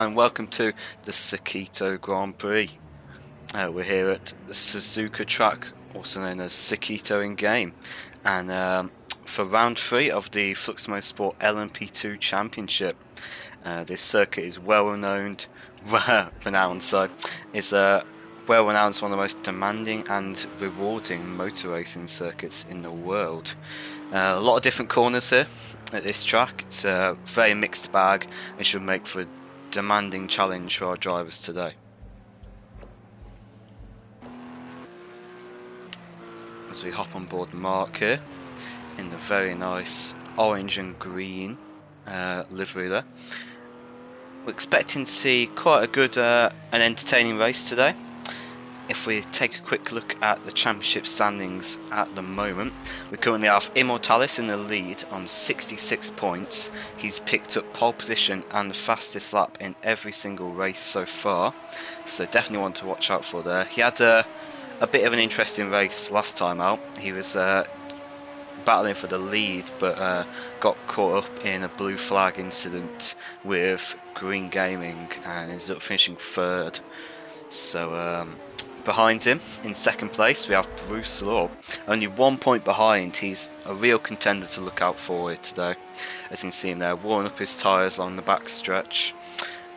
And welcome to the Sakitto Grand Prix. We're here at the Suzuka track, also known as Sakitto in game, and for round 3 of the FluxMotorsport LMP2 Championship. This circuit is renowned, so it's well renowned as one of the most demanding and rewarding motor racing circuits in the world. A lot of different corners here at this track. It's a very mixed bag and should make for a demanding challenge for our drivers today. As we hop on board Mark here in the very nice orange and green livery there. We're expecting to see quite a good and entertaining race today. If we take a quick look at the championship standings at the moment, we currently have Immortalis in the lead on 66 points. He's picked up pole position and the fastest lap in every single race so far, so definitely one to watch out for there. He had a bit of an interesting race last time out. He was battling for the lead, but got caught up in a blue flag incident with Green Gaming and ended up finishing third. So behind him, in second place, we have Brucelaw. Only 1 point behind. He's a real contender to look out for here today. As you can see him there, warming up his tyres along the back stretch.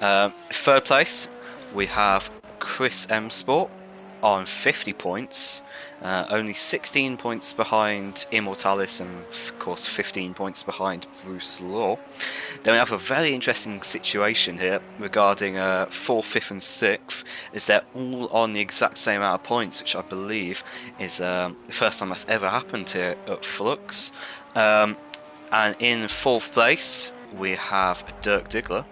Third place, we have Chris M Sport on 50 points. Only 16 points behind Immortalis and, of course, 15 points behind Brucelaw. Then we have a very interesting situation here regarding 4th, 5th and 6th, as they're all on the exact same amount of points, which I believe is the first time that's ever happened here at Flux. And in 4th place, we have Dirk Diggler.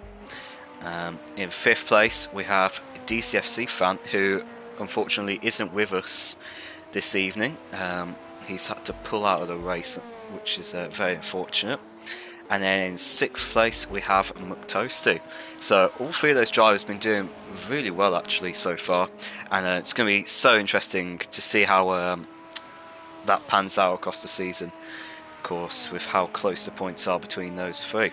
In 5th place, we have DCFC fan, who unfortunately isn't with us this evening. He's had to pull out of the race, which is very unfortunate. And then in 6th place we have McToasty. So all three of those drivers have been doing really well actually so far, and it's going to be so interesting to see how that pans out across the season, of course, with how close the points are between those three.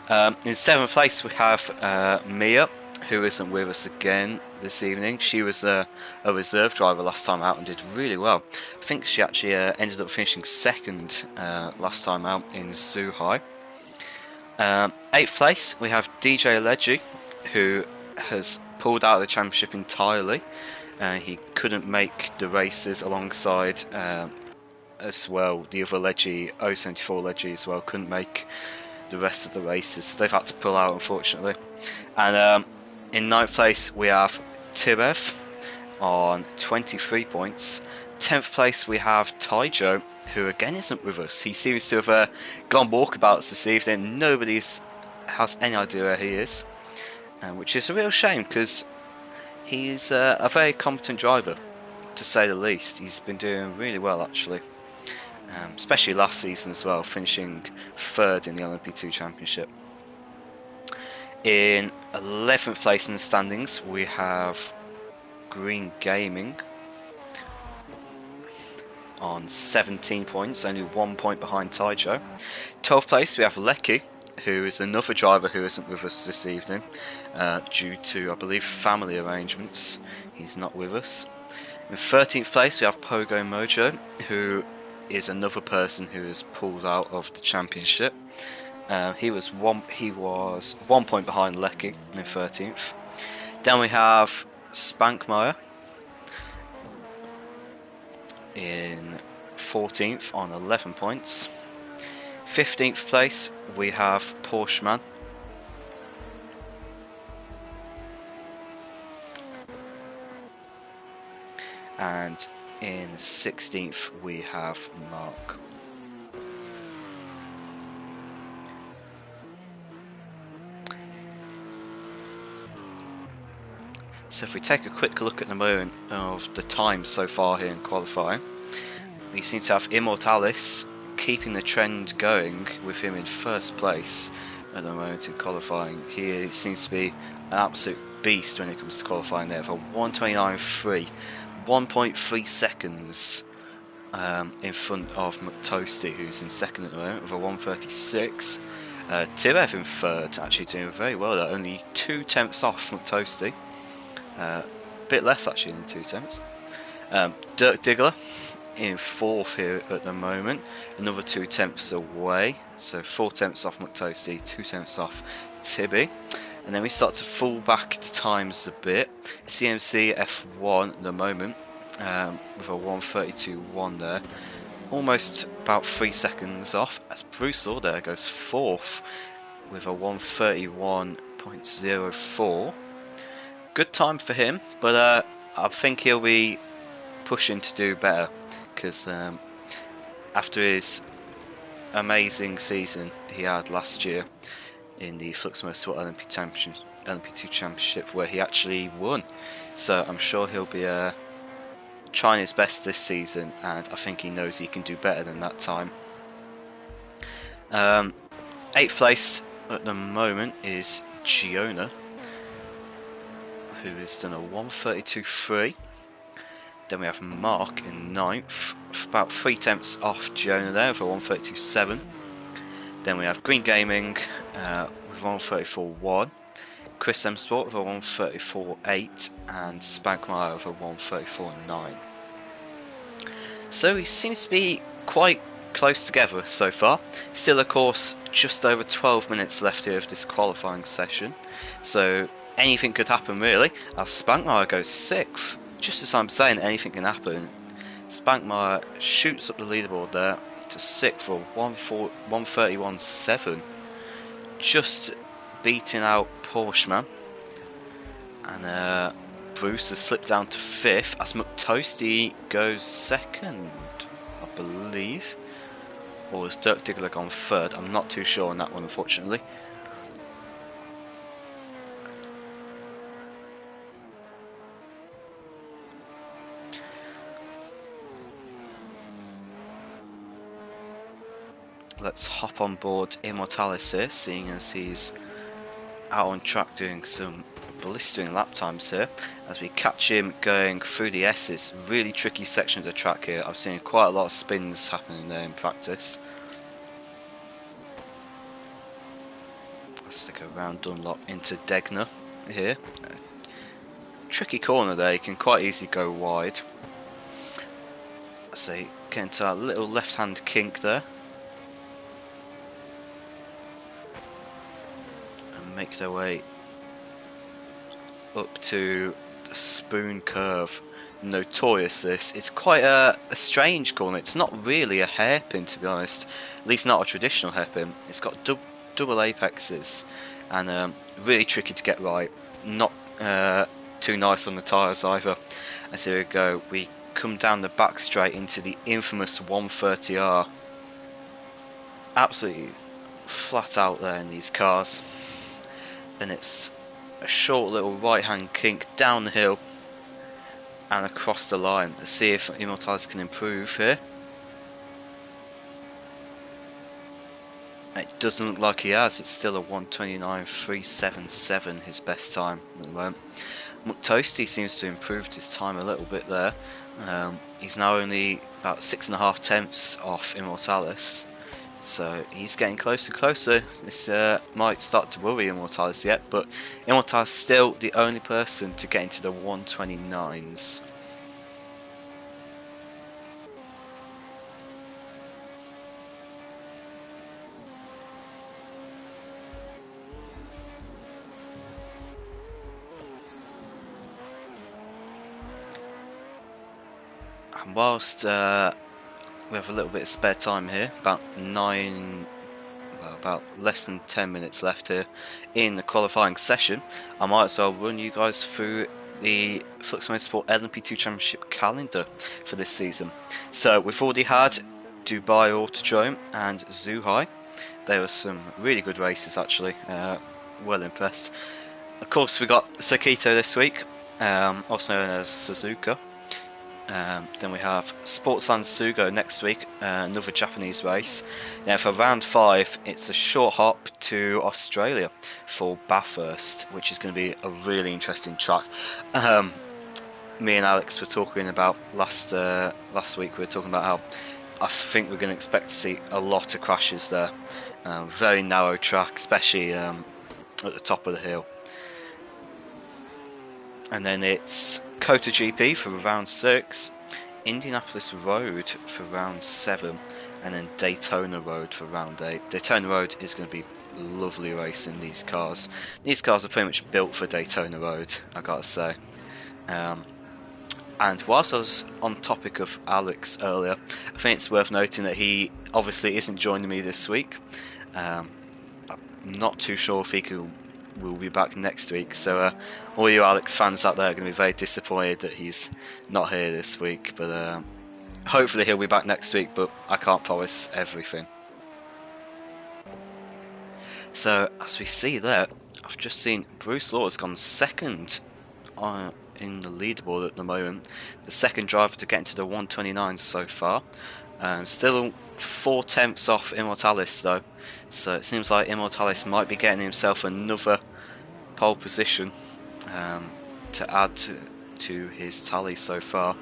In 7th place we have Mia, who isn't with us again this evening. She was a reserve driver last time out and did really well. I think she actually ended up finishing second last time out in Zhuhai. 8th place we have DJ Leggy, who has pulled out of the championship entirely. He couldn't make the races alongside as well. The other Leggy, 074 Leggy as well, couldn't make the rest of the races, so they've had to pull out unfortunately. And in 9th place we have Tibev on 23 points. 10th place we have Taijo, who again isn't with us. He seems to have gone walkabouts this evening. Nobody has any idea where he is, which is a real shame because he's a very competent driver, to say the least. He's been doing really well actually, especially last season as well, finishing third in the LMP2 Championship. In 11th place in the standings we have Green Gaming on 17 points, only 1 point behind Taijo. 12th place we have Lecky, who is another driver who isn't with us this evening due to, I believe, family arrangements. He's not with us. In 13th place we have Pogo Mojo, who is another person who has pulled out of the championship. He was 1 point behind Lecky in 13th. Then we have Spankmeyer in 14th on 11 points. 15th place we have Porscheman. And in 16th we have Mark. So if we take a quick look at the moment of the times so far here in qualifying, we seem to have Immortalis keeping the trend going with him in first place at the moment in qualifying. He seems to be an absolute beast when it comes to qualifying there for 1:29.3, 1.3 seconds in front of McToasty, who's in second at the moment with a 1:36. Tibev in third, actually doing very well there, only 2 tenths off from Toasty. Bit less actually than 2 tenths. Dirk Diggler in fourth here at the moment, another 2 tenths away, so 4 tenths off McToasty, 2 tenths off Tibby. And then we start to fall back to times a bit. CMC F1 at the moment, with a 1:32.1 there, almost about 3 seconds off, as Brucelaw there goes fourth with a 1:31.04. Good time for him, but I think he'll be pushing to do better, because after his amazing season he had last year in the FluxMotorsport LMP2 Championship, where he actually won, so I'm sure he'll be trying his best this season, and I think he knows he can do better than that time. 8th place at the moment is Giona, who has done a 1:32.3. Then we have Mark in 9th, about 3 tenths off Giona there for 1:32.7. Then we have Green Gaming with 1:34.1, Chris M Sport with a 1:34.8, and Spankmeyer with a 1:34.9. So he seems to be quite close together so far. Still, of course, just over 12 minutes left here of this qualifying session, so anything could happen really, as Spankmeyer goes 6th. Just as I'm saying anything can happen, Spankmeyer shoots up the leaderboard there to 6th for 1:31.7, just beating out Porscheman. And Bruce has slipped down to 5th as McToasty goes 2nd, I believe. Or has Dirk Diggler gone 3rd? I'm not too sure on that one, unfortunately. Let's hop on board Immortalis here, seeing as he's out on track doing some blistering lap times here, as we catch him going through the S's. Really tricky section of the track here. I've seen quite a lot of spins happening there in practice. Let's stick around Dunlop into Degner here. Tricky corner there, you can quite easily go wide. So get into that little left hand kink there. Make their way up to the Spoon Curve. Notorious this. It's quite a strange corner. It's not really a hairpin, to be honest. At least not a traditional hairpin. It's got double apexes and really tricky to get right. Not too nice on the tyres either. As here we go, we come down the back straight into the infamous 130R. Absolutely flat out there in these cars. And it's a short little right hand kink down the hill and across the line. Let's see if Immortalis can improve here. It doesn't look like he has. It's still a 1:29.377, his best time at the moment. McToasty seems to have improved his time a little bit there. He's now only about 6.5 tenths off Immortalis. So he's getting closer and closer. This might start to worry Immortalis yet, but Immortalis is still the only person to get into the 129s. And whilst we have a little bit of spare time here, about less than 10 minutes left here in the qualifying session, I might as well run you guys through the FluxMotorsport LMP2 Championship calendar for this season. So we've already had Dubai Autodrome and Zhuhai. There were some really good races actually, well impressed. Of course we got Sakitto this week, also known as Suzuka. Then we have Sportsland Sugo next week, another Japanese race. Now for round 5, it's a short hop to Australia for Bathurst, which is going to be a really interesting track. Me and Alex were talking about last week. We were talking about how I think we're going to expect to see a lot of crashes there. Very narrow track, especially at the top of the hill. And then it's Sakitto GP for round 6, Indianapolis Road for round 7, and then Daytona Road for round 8. Daytona Road is going to be lovely racing these cars. These cars are pretty much built for Daytona Road, I gotta say. And whilst I was on topic of Alex earlier, I think it's worth noting that he obviously isn't joining me this week. I'm not too sure if he will be back next week, so all you Alex fans out there are going to be very disappointed that he's not here this week, but hopefully he'll be back next week, but I can't promise everything. So as we see there, I've just seen Brucelaw has gone second in the leaderboard at the moment, the second driver to get into the 129 so far. Still 4 tenths off Immortalis though, so it seems like Immortalis might be getting himself another pole position to add to his tally so far.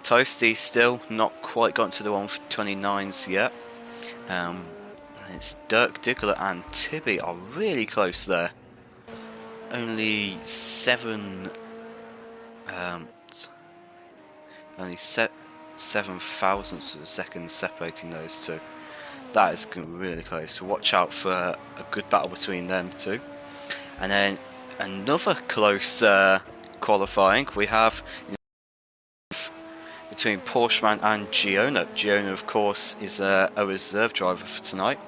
Toasty still not quite got to the 129s yet. It's Dirk Diggler and Tibby are really close there. Only 7 thousandths of a second separating those two. That is really close. So watch out for a good battle between them two. And then another close qualifying we have between Porscheman and Giona. Giona, of course, is a reserve driver for tonight.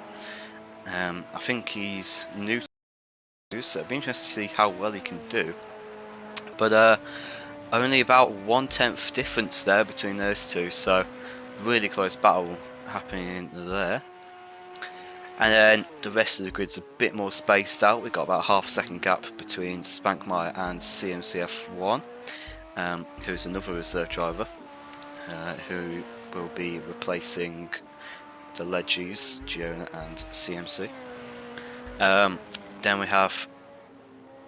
I think he's new, so it'll be interesting to see how well he can do. But only about 1/10 difference there between those two, so really close battle happening there. And then the rest of the grid's a bit more spaced out. We've got about half a second gap between Spankmeyer and CMCF1, who's another reserve driver, who will be replacing the Leggies, Giona and CMC. Then we have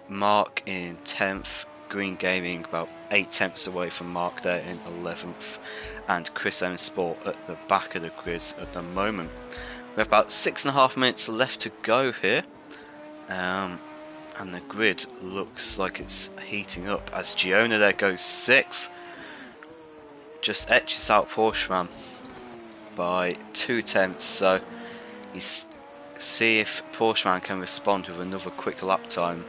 Mark in 10th, Green Gaming about 8 tenths away from Mark there in 11th, and Chris M Sport at the back of the grid at the moment. We have about 6.5 minutes left to go here, and the grid looks like it's heating up as Giona there goes 6th, just etches out Porscheman by 2 tenths, so you see if Porscheman can respond with another quick lap time.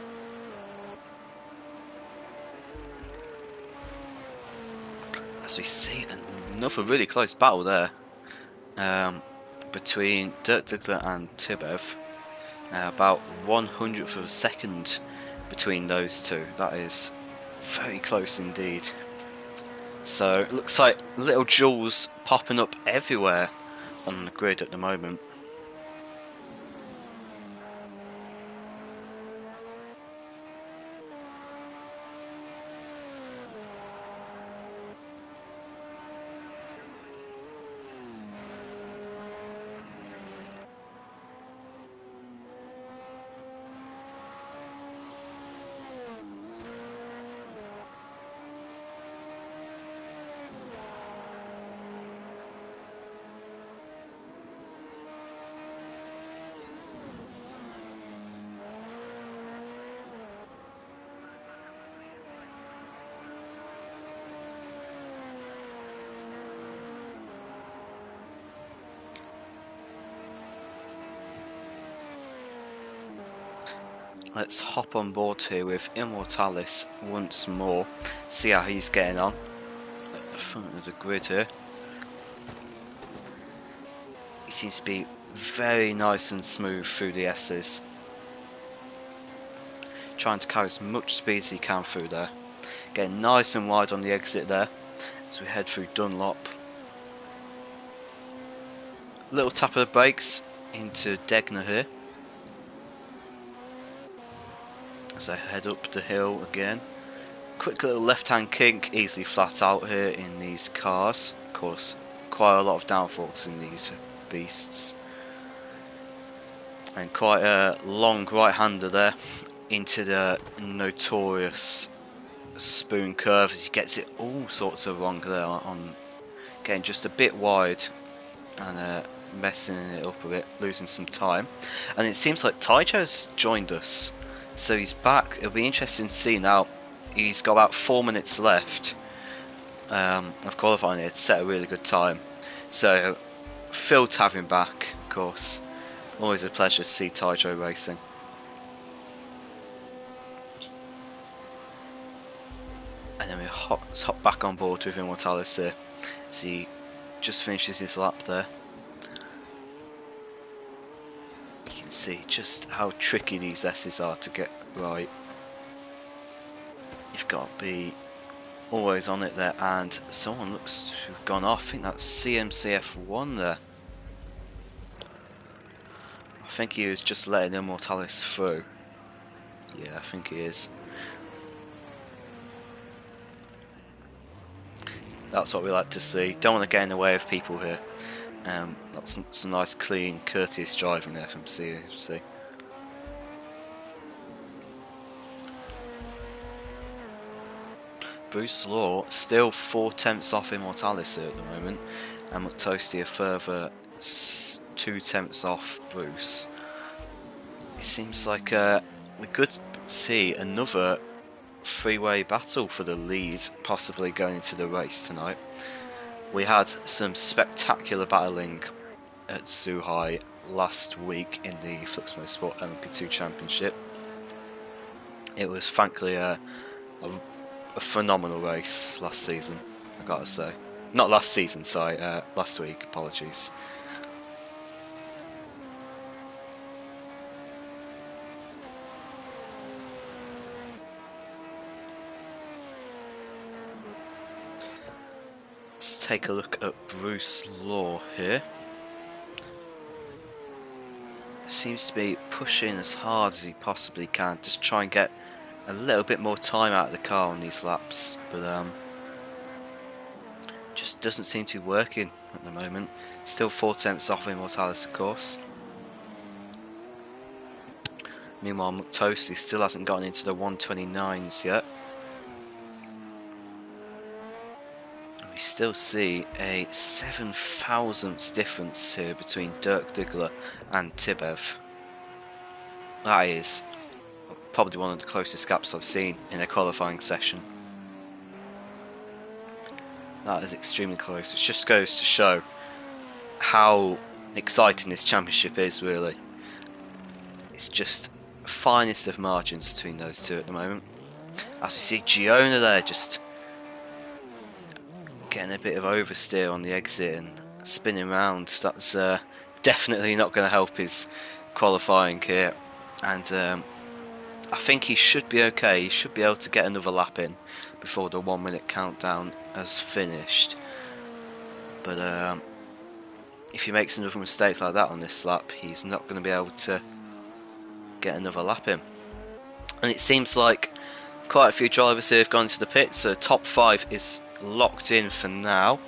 As we see another really close battle there between Dirk Diggler and Tibev, about 100th of a second between those two. That is very close indeed. So it looks like little jewels popping up everywhere on the grid at the moment. Let's hop on board here with Immortalis once more, see how he's getting on at the front of the grid here. He seems to be very nice and smooth through the S's, trying to carry as much speed as he can through there. Getting nice and wide on the exit there as we head through Dunlop. Little tap of the brakes into Degner here as I head up the hill again. Quick little left hand kink, easily flat out here in these cars. Of course, quite a lot of downforce in these beasts. And quite a long right hander there into the notorious spoon curve as he gets it all sorts of wrong there on getting just a bit wide and messing it up a bit, losing some time. And it seems like Taicho's joined us, so he's back. It'll be interesting to see now. He's got about 4 minutes left of qualifying here to set a really good time. So thrilled to have him back, of course. Always a pleasure to see Taicho racing. And then we hop back on board with Immortalis here as he just finishes his lap there. You can see just how tricky these S's are to get right. You've got to be always on it there, and someone looks to have gone off. I think that's CMCF1 there. I think he was just letting Immortalis through. Yeah, I think he is. That's what we like to see. Don't want to get in the way of people here. That's some nice, clean, courteous driving there from CMC. Brucelaw still 4/10 off Immortalis here at the moment, and McToasty a further 2/10 off Bruce. It seems like we could see another three-way battle for the lead, possibly going into the race tonight. We had some spectacular battling at Zhuhai last week in the FluxMotorsport LMP2 Championship. It was frankly a phenomenal race last season, I gotta say. Not last season, sorry, last week, apologies. Let's take a look at Brucelaw here. Seems to be pushing as hard as he possibly can, just try and get a little bit more time out of the car on these laps, but just doesn't seem to be working at the moment. Still 4/10 off Immortalis, of course. Meanwhile, McToasty still hasn't gotten into the 129s yet. We still see a 7,000ths difference here between Dirk Diggler and Tibev. That is probably one of the closest gaps I've seen in a qualifying session. That is extremely close. It just goes to show how exciting this championship is, really. It's just finest of margins between those two at the moment. As you see Giona there just getting a bit of oversteer on the exit and spinning around. That's definitely not going to help his qualifying here. And I think he should be okay. He should be able to get another lap in before the 1 minute countdown has finished. But if he makes another mistake like that on this lap, he's not going to be able to get another lap in. And it seems like quite a few drivers here have gone to the pits, so top 5 is locked in for now.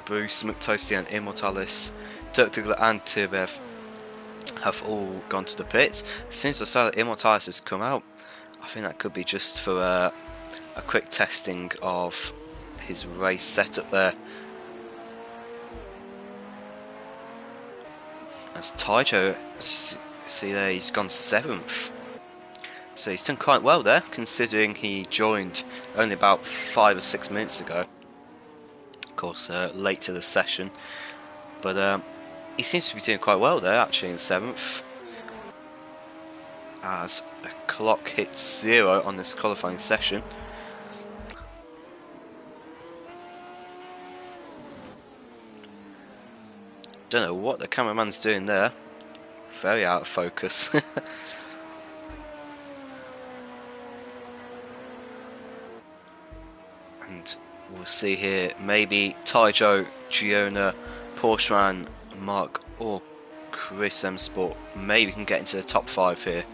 Bruce, McToasty and Immortalis, Dirk Diggler and Tibev have all gone to the pits. As soon as I saw that Immortalis has come out, I think that could be just for a quick testing of his race setup there. As Taicho, see there, he's gone 7th. So he's done quite well there, considering he joined only about 5 or 6 minutes ago. Of course, late to the session. But he seems to be doing quite well there, actually, in 7th. As a clock hits 0 on this qualifying session. Don't know what the cameraman's doing there. Very out of focus. And we'll see here, maybe Taicho, Giona, Porscheman, Mark or Chris M Sport maybe can get into the top 5 here.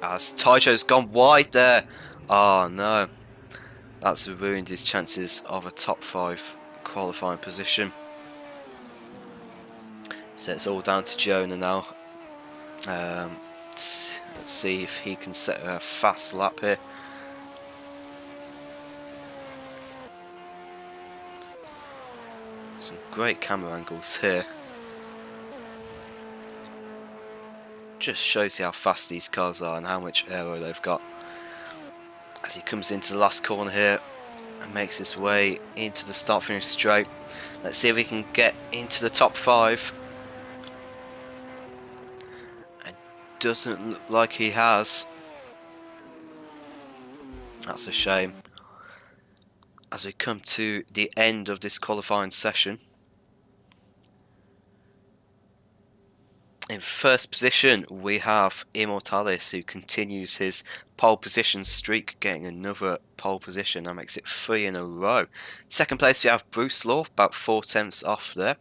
As Taicho's gone wide there. Oh no. That's ruined his chances of a top 5 qualifying position. So it's all down to Giona now. Let's see if he can set a fast lap here. great camera angles here. Just shows you how fast these cars are and how much aero they've got. As he comes into the last corner here and makes his way into the start finish straight. Let's see if he can get into the top 5. It doesn't look like he has. That's a shame. As we come to the end of this qualifying session. In first position we have Immortalis, who continues his pole position streak, getting another pole position. That makes it 3 in a row. Second place we have Brucelaw, about 4 tenths off there.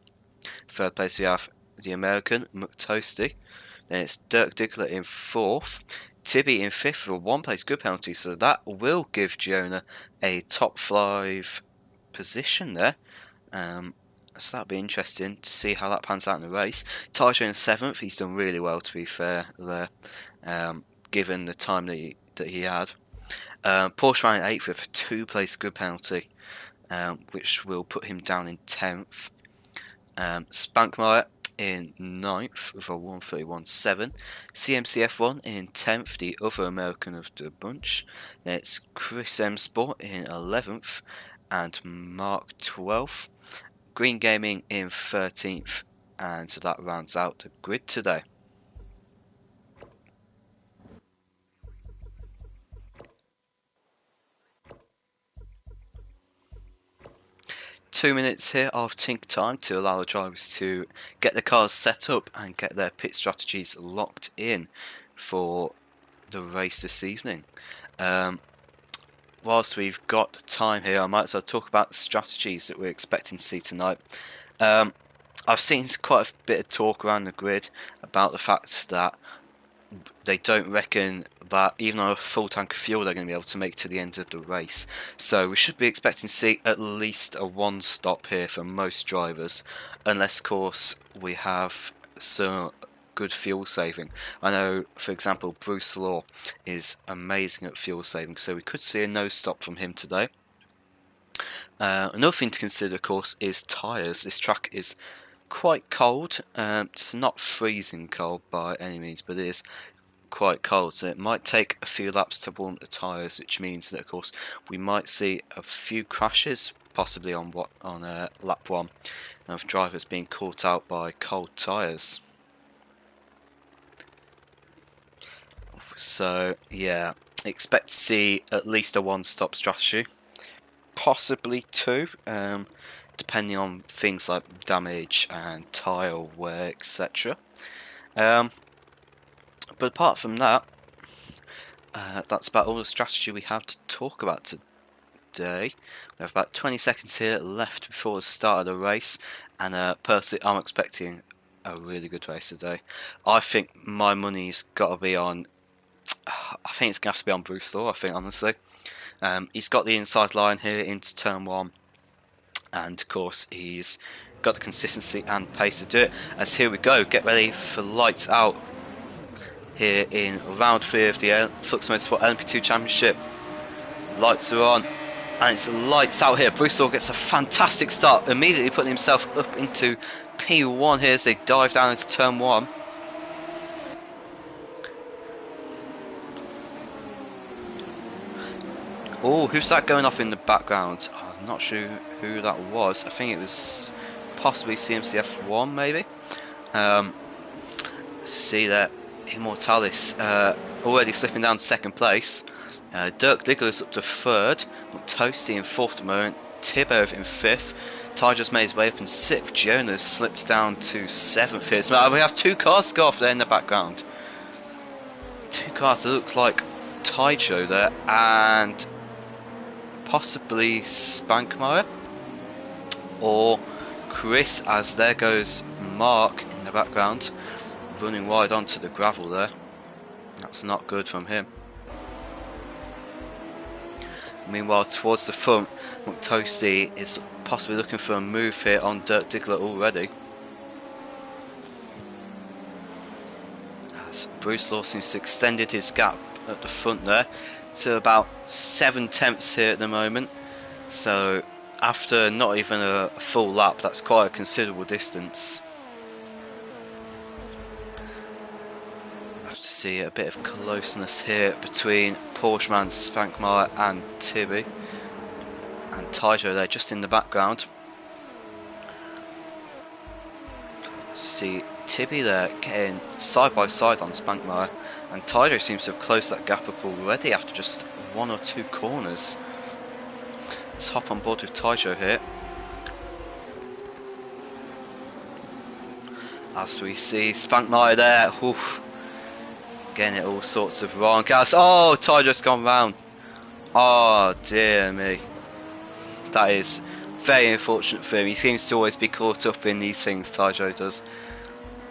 Third place we have the American, McToasty. Then it's Dirk Diggler in 4th. Tibby in 5th for a 1 place grid penalty, so that will give Jonah a top 5 position there. So that'll be interesting to see how that pans out in the race. Tajo in 7th, he's done really well to be fair there, given the time that he had. Porsche ran in 8th with a 2 place grid penalty, which will put him down in 10th. Spankmeyer in 9th with a 1:31.7. CMCF1 in 10th, the other American of the bunch. Then it's Chris M Sport in 11th and Mark 12th. Green Gaming in 13th, and so that rounds out the grid today. Two minutes here of tink time to allow the drivers to get the cars set up and get their pit strategies locked in for the race this evening. Whilst we've got time here, I might as well talk about the strategies that we're expecting to see tonight. I've seen quite a bit of talk around the grid about the fact that they don't reckon that even on a full tank of fuel they're going to be able to make to the end of the race. So we should be expecting to see at least a 1 stop here for most drivers, unless of course we have some good fuel saving. I know, for example, Brucelaw is amazing at fuel saving, so we could see a no stop from him today. Another thing to consider, of course, is tyres. This track is quite cold. It's not freezing cold by any means, but it is quite cold, so it might take a few laps to warm the tyres, which means that of course we might see a few crashes, possibly on lap 1, of drivers being caught out by cold tyres. So yeah, expect to see at least a 1 stop strategy, possibly 2, depending on things like damage and tyre wear, etc. But apart from that, that's about all the strategy we have to talk about today. We have about 20 seconds here left before the start of the race, and personally I'm expecting a really good race today. I think my money's got to be on, I think it's going to have to be on Brucelaw, I think, honestly. He's got the inside line here into turn 1, and of course he's got the consistency and pace to do it. As here we go, get ready for lights out here in round 3 of the FluxMotorsport LMP2 Championship. Lights are on, and it's lights out here. Brucelaw gets a fantastic start, immediately putting himself up into P1 here as they dive down into turn 1. Oh, who's that going off in the background? I'm not sure who that was. I think it was possibly CMCF1 maybe. See that Immortalis already slipping down to 2nd place. Dirk Diggler's up to 3rd. Toasty in 4th at the moment. Tibbo in 5th. Ty just made his way up in 6th. Jonas slips down to 7th here. So we have 2 cars to go off there in the background. 2 cars that look like Tyjo there, and possibly Spankmeyer or Chris, as there goes Mark in the background, running wide onto the gravel there. That's not good from him. Meanwhile, towards the front, McToasty is possibly looking for a move here on Dirk Diggler already. As Brucelaw seems to have extended his gap at the front there to about 7 tenths here at the moment. So after not even a full lap, that's quite a considerable distance. I have to see a bit of closeness here between Porscheman, Spankmeyer and Tibby. And Tyjo there just in the background. So see Tibby there getting side by side on Spankmeyer, and Tyjo seems to have closed that gap up already after just 1 or 2 corners. Let's hop on board with Tyjo here. As we see Spankmeyer there, oof, getting it all sorts of wrong. Oh, Tyjo's gone round. Oh dear me. That is very unfortunate for him. He seems to always be caught up in these things, Tyjo does.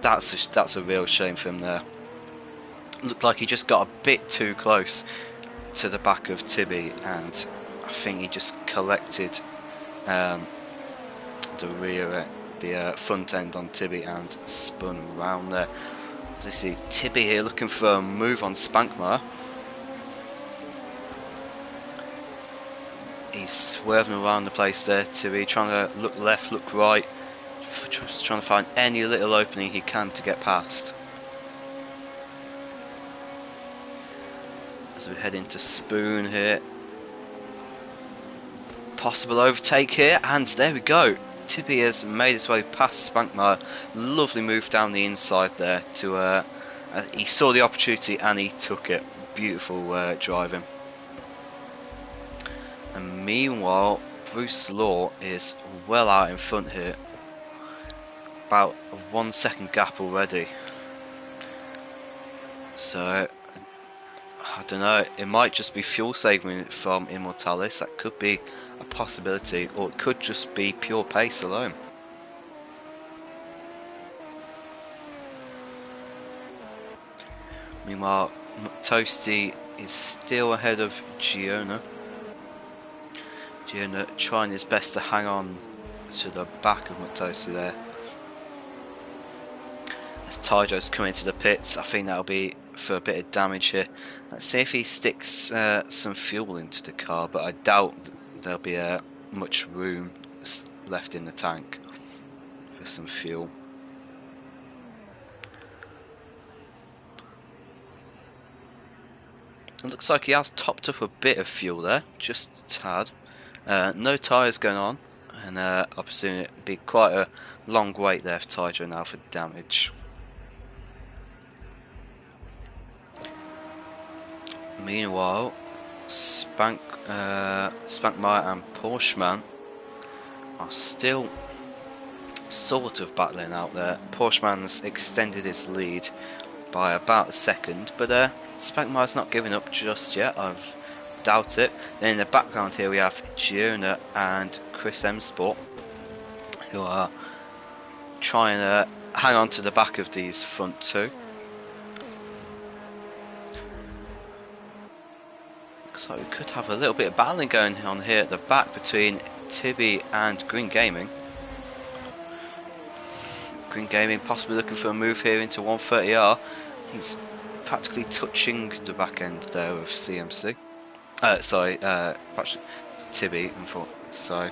That's a real shame for him there. Looked like he just got a bit too close to the back of Tibby, and I think he just collected the front end on Tibby and spun around there. As you see Tibby here looking for a move on Spankmeyer. He's swerving around the place there, Tibby, trying to look left, look right, just trying to find any little opening he can to get past. As we head into Spoon here. Possible overtake here, and there we go. Tibby has made his way past Spankmeyer. Lovely move down the inside there to he saw the opportunity and he took it. Beautiful driving. And meanwhile, Brucelaw is well out in front here. About a 1 second gap already. So I don't know, it might just be fuel saving from Immortalis. That could be a possibility, or it could just be pure pace alone. Meanwhile, Toasty is still ahead of Giona. Giona trying his best to hang on to the back of Toasty there. As Tyjo's coming into the pits, I think that'll be for a bit of damage here. Let's see if he sticks some fuel into the car, but I doubt there'll be much room left in the tank for some fuel. It looks like he has topped up a bit of fuel there, just a tad. No tyres going on, and I presume it'd be quite a long wait there for Tyjo now for damage. Meanwhile, Spankmeyer and Porscheman are still sort of battling out there. Porscheman's extended his lead by about a second, but Spankmeyer's not giving up just yet. I doubt it. Then in the background here we have Giona and Chris M Sport, who are trying to hang on to the back of these front two. So we could have a little bit of battling going on here at the back between Tibby and Green Gaming. Green Gaming possibly looking for a move here into 130R. He's practically touching the back end there of CMC. Actually Tibby, so.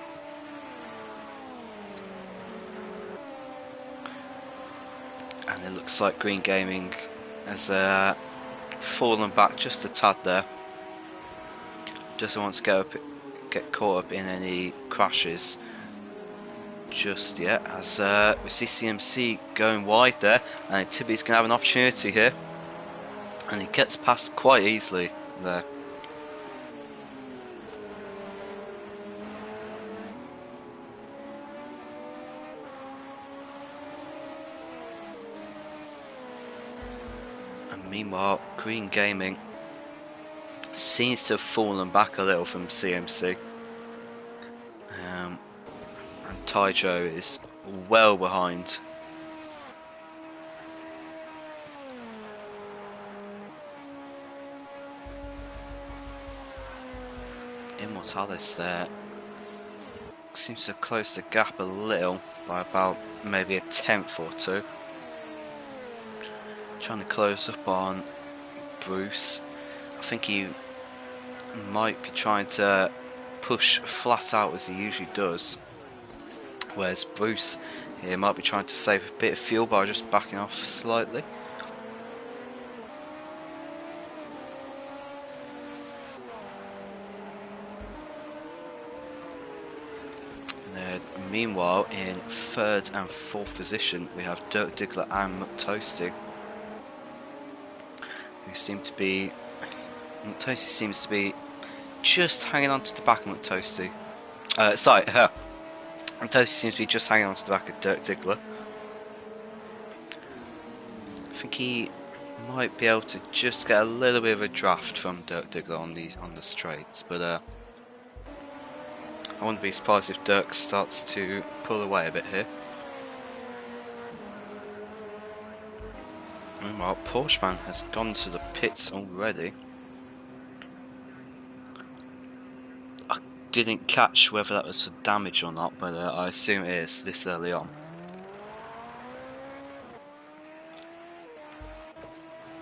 And it looks like Green Gaming has fallen back just a tad there. Doesn't want to get caught up in any crashes just yet, as we see CMC going wide there, and Tibby's going to have an opportunity here, and he gets past quite easily there. And meanwhile, Green Gaming seems to have fallen back a little from CMC, and Tyjo is well behind. Immortalis there seems to have closed the gap a little by about maybe a tenth or two. Trying to close up on Bruce. I think he might be trying to push flat out as he usually does, whereas Bruce here might be trying to save a bit of fuel by just backing off slightly. Meanwhile, in third and fourth position, we have Dirk Diggler and McToasty, who seem to be. McToasty seems to be just hanging on to the back of McToasty. McToasty seems to be just hanging on to the back of Dirk Diggler. I think he might be able to just get a little bit of a draft from Dirk Diggler on the straights, but I wouldn't be surprised if Dirk starts to pull away a bit here. Meanwhile, Porscheman has gone to the pits already. I didn't catch whether that was for damage or not, but I assume it is this early on.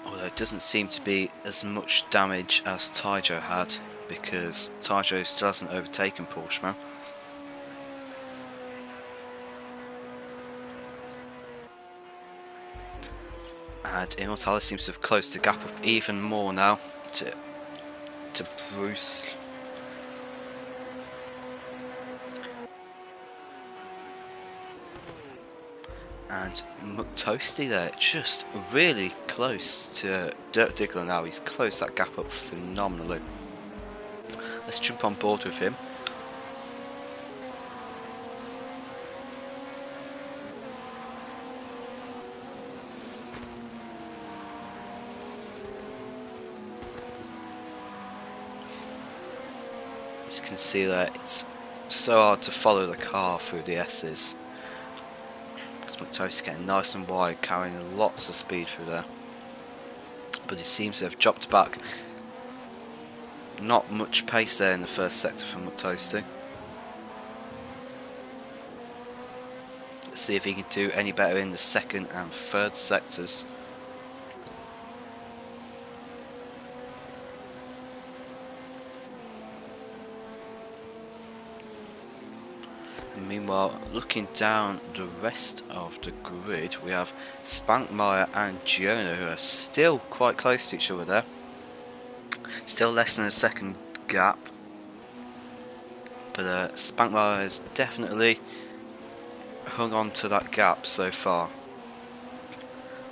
Although it doesn't seem to be as much damage as Taijo had, because Taijo still hasn't overtaken Porscheman. And Immortalis seems to have closed the gap up even more now to Bruce. And McToasty there, just really close to Dirk Diggler now. He's closed that gap up phenomenally. Let's jump on board with him. As you can see there, it's so hard to follow the car through the S's. Because McToasty's getting nice and wide, carrying lots of speed through there. But he seems to have dropped back. Not much pace there in the first sector from McToasty. Let's see if he can do any better in the second and third sectors. And meanwhile, looking down the rest of the grid, we have Spankmeyer and Giona, who are still quite close to each other there. Still less than a second gap, but Spankmeyer has definitely hung on to that gap so far.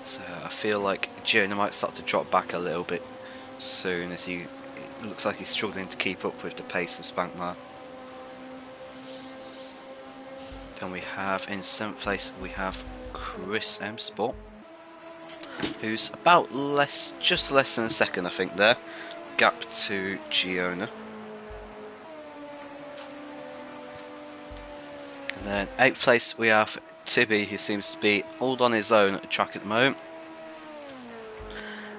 So I feel like Giona might start to drop back a little bit soon, as it looks like he's struggling to keep up with the pace of Spankmeyer. Then we have in 7th place we have Chris M Sport, who's about just less than a second, I think, there. Gap to Giona. And then 8th place we have Tibby, who seems to be all on his own at the track at the moment.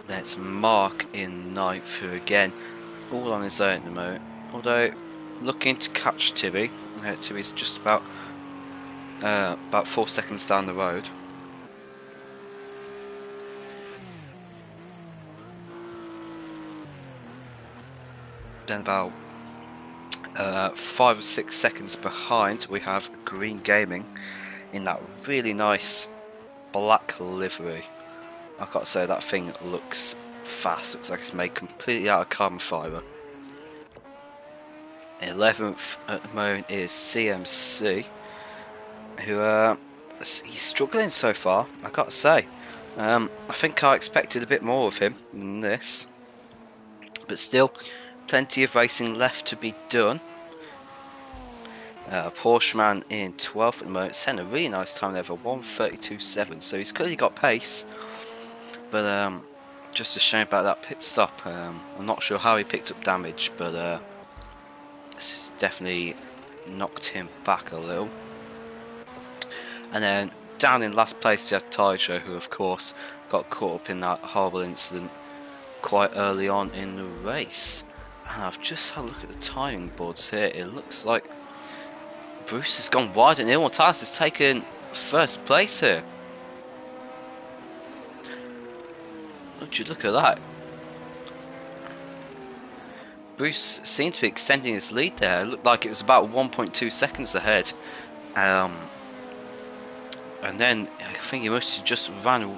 Then it's Mark in 9th, who again all on his own at the moment, although looking to catch Tibby. Tibby's just about 4 seconds down the road. Then about 5 or 6 seconds behind we have Green Gaming in that really nice black livery. I've got to say, that thing looks fast, looks like it's made completely out of carbon fibre. 11th at the moment is CMC, who he's struggling so far, I've got to say. I think I expected a bit more of him than this, but still plenty of racing left to be done. Porscheman in 12th at the moment, setting a really nice time there for 1:32.7, so he's clearly got pace, but just a shame about that pit stop. I'm not sure how he picked up damage, but this has definitely knocked him back a little. And then down in last place you have Taijo, who of course got caught up in that horrible incident quite early on in the race. And I've just had a look at the timing boards here. It looks like Bruce has gone wide and Immortalis has taken first place here. Would you look at that? Bruce seemed to be extending his lead there. It looked like it was about 1.2 seconds ahead. And then I think he must have just ran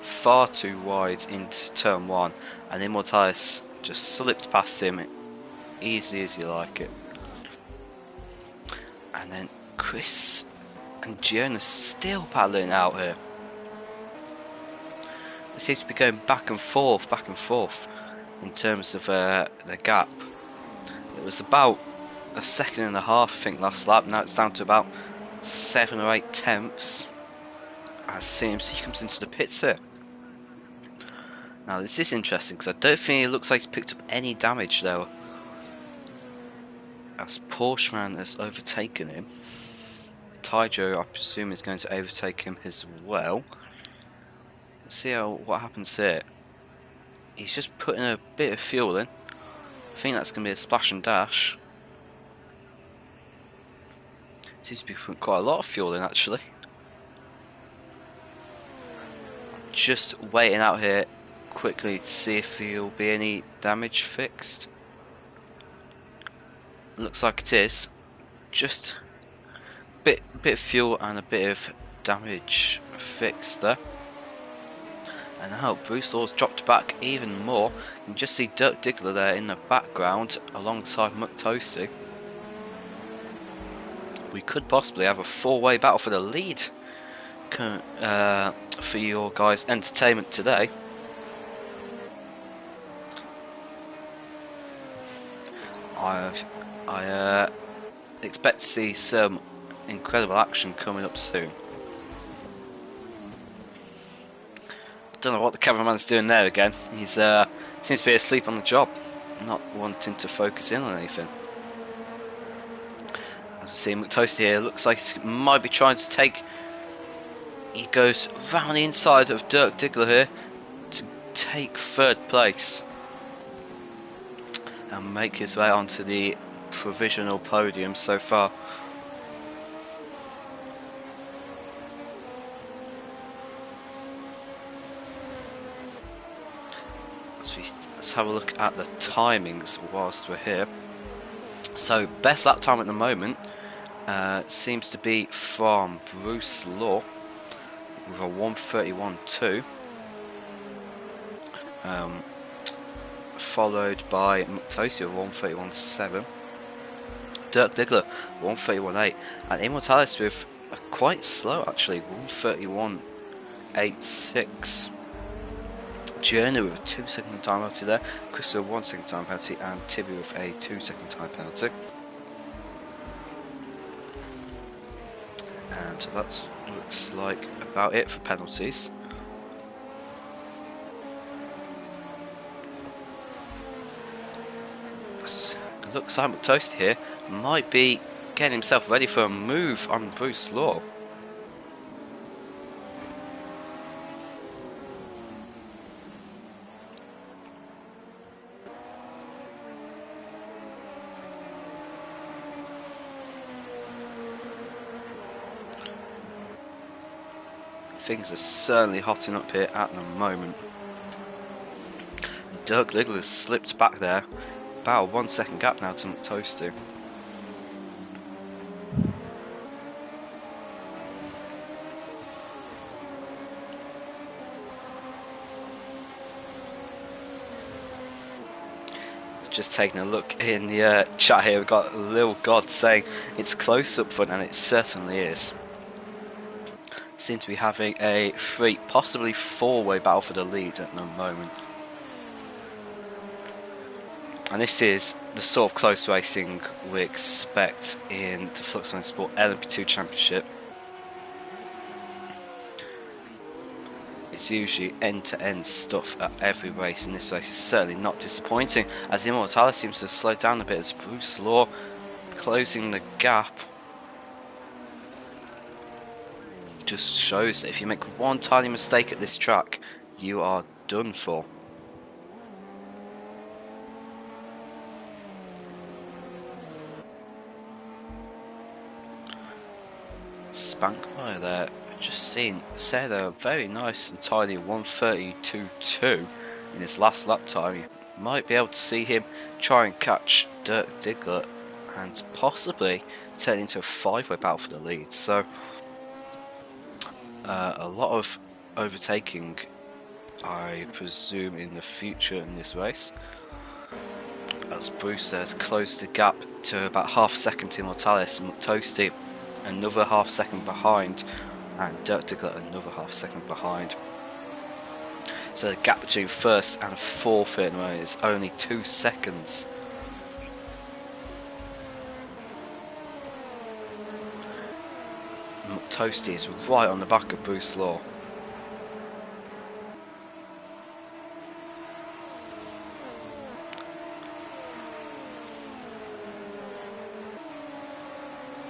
far too wide into turn 1, and Immortalis just slipped past him easy as you like it. And then Chris and Giona still paddling out here. They seem to be going back and forth in terms of the gap. It was about a second and a half, I think, last lap. Now it's down to about 7 or 8 tenths as CMC comes into the pits here. Now this is interesting because I don't think it looks like he's picked up any damage though, as Porscheman has overtaken him. Taijo, I presume, is going to overtake him as well. Let's see what happens here. He's just putting a bit of fuel in. I think that's going to be a splash and dash. Seems to be putting quite a lot of fuel in actually. Just waiting out here quickly to see if there'll be any damage fixed. Looks like it is. Just a bit of fuel and a bit of damage fixed there. And now Brucelaw's dropped back even more. You can just see Dirk Diggler there in the background alongside McToasty. We could possibly have a 4-way battle for the lead for your guys' entertainment today. I expect to see some incredible action coming up soon. Don't know what the cameraman's doing there again. He's seems to be asleep on the job, not wanting to focus in on anything. As I see McToasty here, looks like he might be trying to take. He goes round the inside of Dirk Diggler here to take 3rd place and make his way onto the provisional podium so far. Let's have a look at the timings whilst we're here. So best lap time at the moment seems to be from Brucelaw with a 1:31.2, followed by McToasty with 1:31.7, Dirk Diggler 1:31.8, and Immortalis with quite slow actually, 1:31.86. Giona with a 2-second time penalty there, Chris with a 1-second time penalty, and Tibby with a 2-second time penalty. And that looks like about it for penalties. It looks like McToasty here might be getting himself ready for a move on Brucelaw. Things are certainly hotting up here at the moment. Dirk Diggler has slipped back there. About a 1-second gap now to McToasty. Just taking a look in the chat here, we've got Lil God saying it's close up front, and it certainly is. Seem to be having a 3, possibly 4-way battle for the lead at the moment. And this is the sort of close racing we expect in the FluxMotorsport LMP2 Championship. It's usually end-to-end stuff at every race, and this race is certainly not disappointing, as Immortalis seems to slow down a bit as Brucelaw closing the gap. Just shows that if you make one tiny mistake at this track, you are done for. Spankmeyer there, just seen, said a very nice and tidy 1:32.2 in his last lap time. He might be able to see him try and catch Dirk Diggler and possibly turn into a 5-way battle for the lead. So a lot of overtaking, I presume, in the future in this race, as Bruce has closed the gap to about half a second to Immortalis, and Toasty another half second behind, and Dirk Diggler another half second behind. So the gap between first and fourth at the moment is only 2 seconds. Toasty is right on the back of Brucelaw.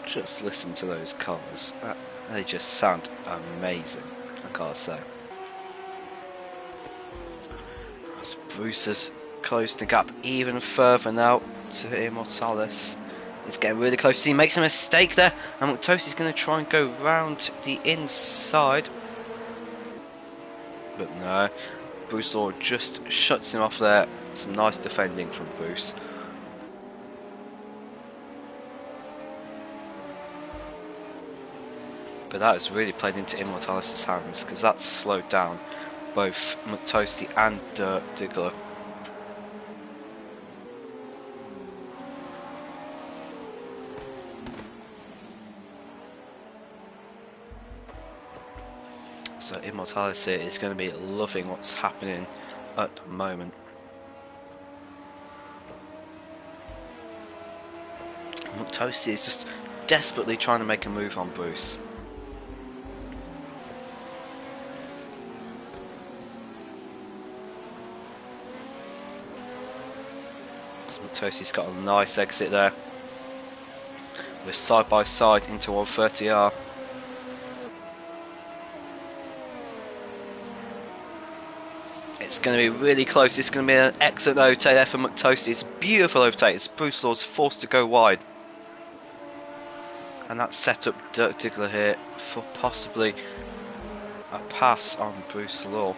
Just listen to those cars. They just sound amazing, I gotta say. As Bruce has closed the gap even further now to Immortalis. He's getting really close. He makes a mistake there, and Toasty's going to try and go round the inside. But no, Brucelaw just shuts him off there. Some nice defending from Bruce. But that has really played into Immortalis' hands, because that's slowed down both Toasty and Dirk Diggler. So Immortalis here is going to be loving what's happening at the moment. Toasty is just desperately trying to make a move on Bruce. Toasty's got a nice exit there. We're side by side into 130R. It's going to be really close. It's going to be an excellent overtake there for McToasty. It's a beautiful overtake. It's Brucelaw's forced to go wide. And that set up Dirk Diggler here for possibly a pass on Brucelaw.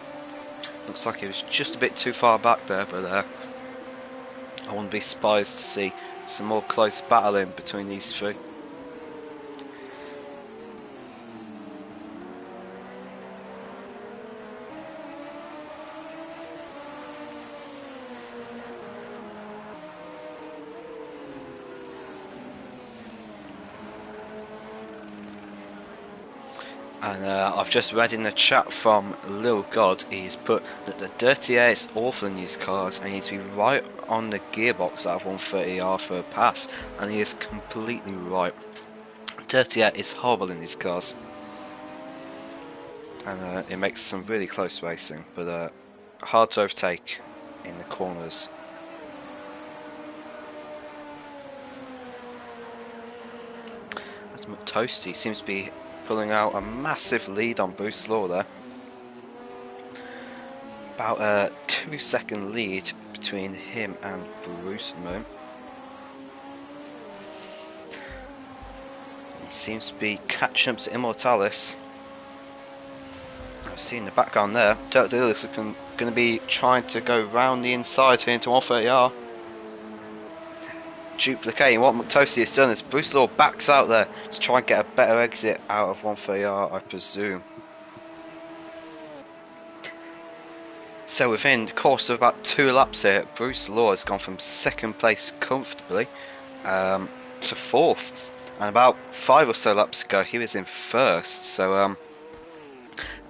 Looks like he was just a bit too far back there, but I wouldn't be surprised to see some more close battling between these three. And I've just read in the chat from Lil God, he's put that the dirty air is awful in these cars and he needs to be right on the gearbox out of 130R for a pass, and he is completely right. Dirty air is horrible in these cars, and it makes some really close racing, but hard to overtake in the corners. As McToasty seems to be pulling out a massive lead on Brucelaw there. About a 2-second lead between him and Bruce at the moment. He seems to be catching up to Immortalis. I've seen the background there. Dirk Diggler is going to be trying to go round the inside here into 130R. Duplicating what McToasty has done as Brucelaw backs out there to try and get a better exit out of 130R, I presume. So within the course of about 2 laps here, Brucelaw has gone from second place comfortably to 4th, and about 5 or so laps ago he was in 1st. So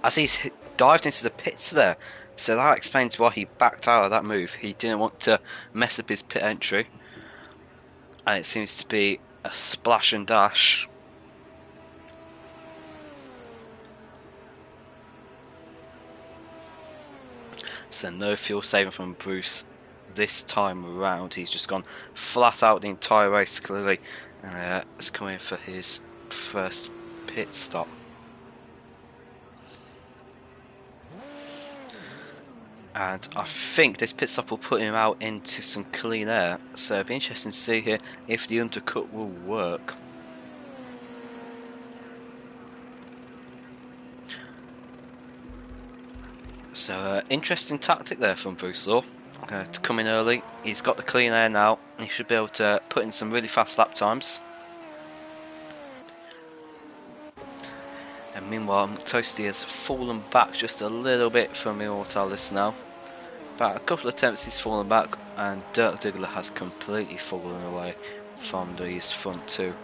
as he's dived into the pits there, so that explains why he backed out of that move. He didn't want to mess up his pit entry. And it seems to be a splash and dash. So no fuel saving from Bruce this time around. He's just gone flat out the entire race clearly, and is coming for his first pit stop. And I think this pit stop will put him out into some clean air, so it'll be interesting to see here if the undercut will work. So interesting tactic there from Brucelaw. to come in early. He's got the clean air now, and he should be able to put in some really fast lap times. And meanwhile, Toasty has fallen back just a little bit from Immortalis now. About a couple of attempts he's fallen back, and Dirk Diggler has completely fallen away from these front two.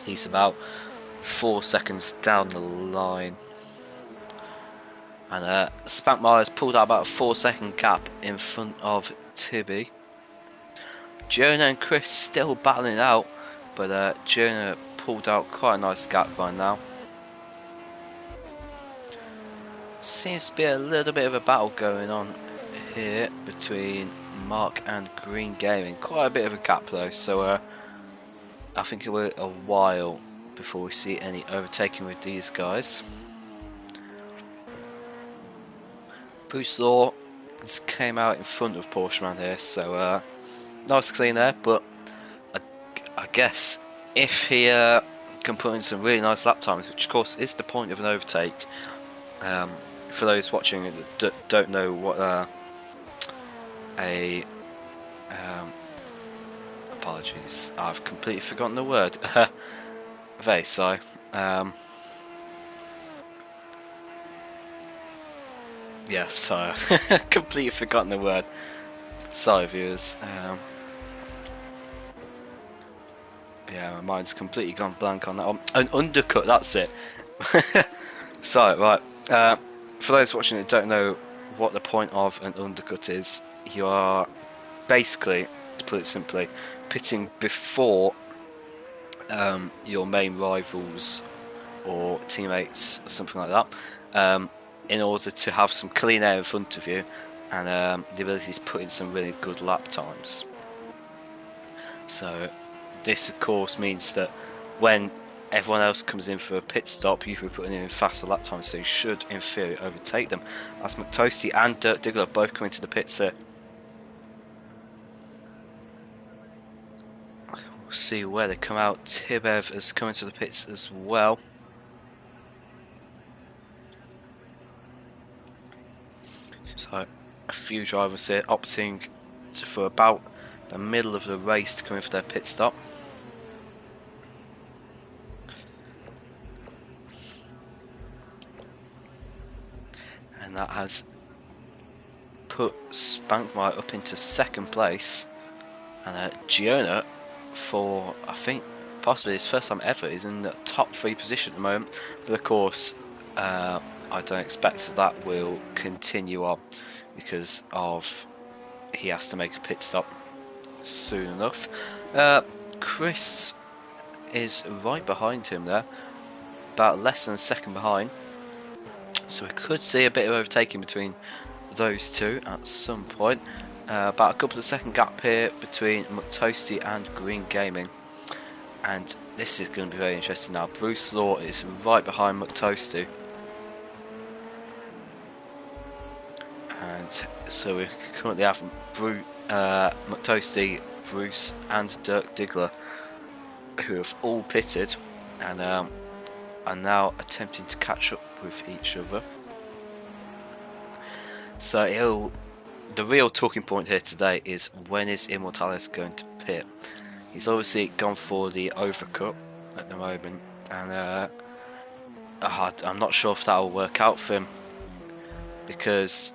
He's about 4 seconds down the line. And Spankmeyer has pulled out about a 4-second gap in front of Tibby. Jonah and Chris still battling out, but Jonah pulled out quite a nice gap by now. Seems to be a little bit of a battle going on here between Mark and Green Gaming. Quite a bit of a gap though, so I think it will be a while before we see any overtaking with these guys. Brucelaw just came out in front of Porscheman here, so nice clean air, but I guess if he can put in some really nice lap times, which of course is the point of an overtake. For those watching that don't know what apologies, I've completely forgotten the word. Very sorry. Yes, sorry, completely forgotten the word. Sorry, viewers. Yeah, my mind's completely gone blank on that one. An undercut, that's it. Sorry, right. For those watching that don't know what the point of an undercut is, you are basically, to put it simply, pitting before your main rivals or teammates or something like that, in order to have some clean air in front of you and the ability to put in some really good lap times. So this of course means that when everyone else comes in for a pit stop, you will be putting in faster lap times, so you should in theory overtake them. As McToasty and Dirk Diggler both come into the pits here. We'll see where they come out. Tibev has come into the pits as well. Seems like a few drivers here opting for about the middle of the race to come in for their pit stop. And that has put Spankmeyer up into second place. And Giona, for I think possibly his first time ever, is in the top 3 position at the moment. But of course, I don't expect that will continue on because of he has to make a pit stop soon enough. Chris is right behind him there, about less than a second behind. So we could see a bit of overtaking between those two at some point. About a couple of second gap here between McToasty and Green Gaming. And this is going to be very interesting now. Brucelaw is right behind McToasty. And so we currently have McToasty, Bruce and Dirk Diggler, who have all pitted and are now attempting to catch up with each other. So the real talking point here today is when is Immortalis going to pit? He's obviously gone for the overcut at the moment, and I'm not sure if that will work out for him because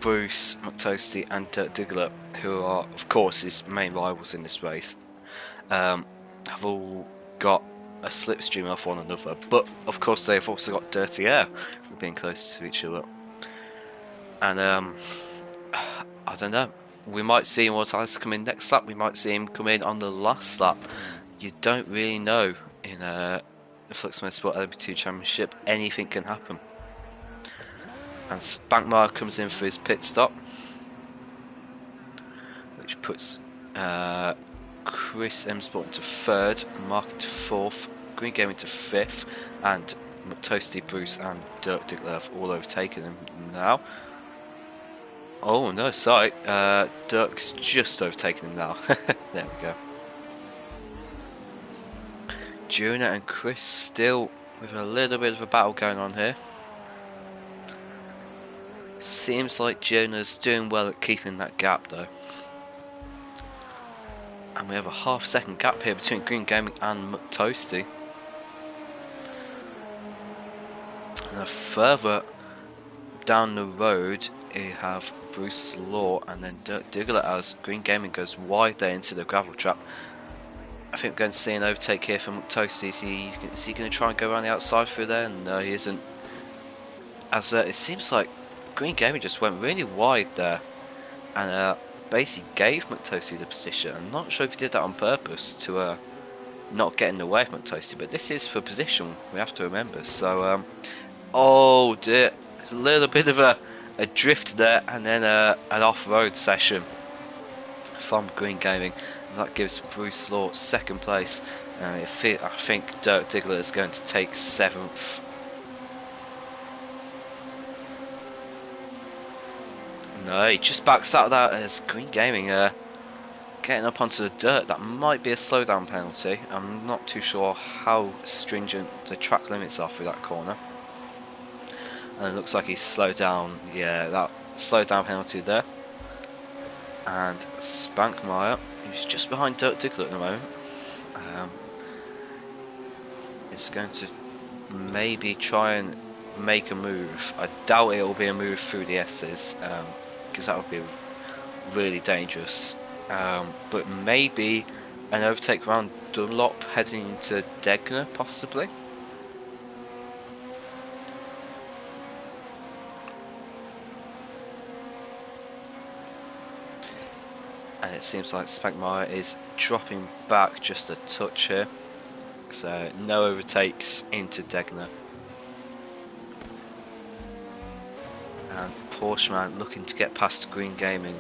Bruce, McToasty and Dirk Diggler, who are of course his main rivals in this race, have all got a slipstream off one another, but of course they've also got dirty air from being close to each other. And I don't know, we might see Immortalis come in next lap, we might see him come in on the last lap. You don't really know in the FluxMotorsport LMP2 Championship. Anything can happen. And Spankmeyer comes in for his pit stop, which puts Chris M Sport into 3rd, Mark into 4th, Green Game into 5th, and Toasty, Bruce and Dirk Diggler have all overtaken him now. Oh no, sorry, Dirk's just overtaken him now. There we go. Jonah and Chris still with a little bit of a battle going on here. Seems like Jonah's doing well at keeping that gap though. And we have a half-second gap here between Green Gaming and McToasty. And further down the road, you have Brucelaw and then Dirk Diggler as Green Gaming goes wide there into the gravel trap. I think we're going to see an overtake here from McToasty. Is he going to try and go around the outside through there? No, he isn't. As it seems like Green Gaming just went really wide there and basically gave McToasty the position. I'm not sure if he did that on purpose to not get in the way of McToasty, but this is for position, we have to remember. So, oh dear, there's a little bit of a drift there and then an off-road session from Green Gaming. That gives Brucelaw second place, and I think Dirk Diggler is going to take 7th. No, he just backs out of that as Green Gaming getting up onto the dirt. That might be a slowdown penalty. I'm not too sure how stringent the track limits are through that corner. And it looks like he's slowed down. Yeah, that slowdown penalty there. And Spankmeyer, who's just behind Dirk Diggler at the moment, is going to maybe try and make a move. I doubt it will be a move through the S's, because that would be really dangerous. But maybe an overtake around Dunlop heading into Degner, possibly. And it seems like Spankmeyer is dropping back just a touch here. So no overtakes into Degner. And Porscheman looking to get past Green Gaming.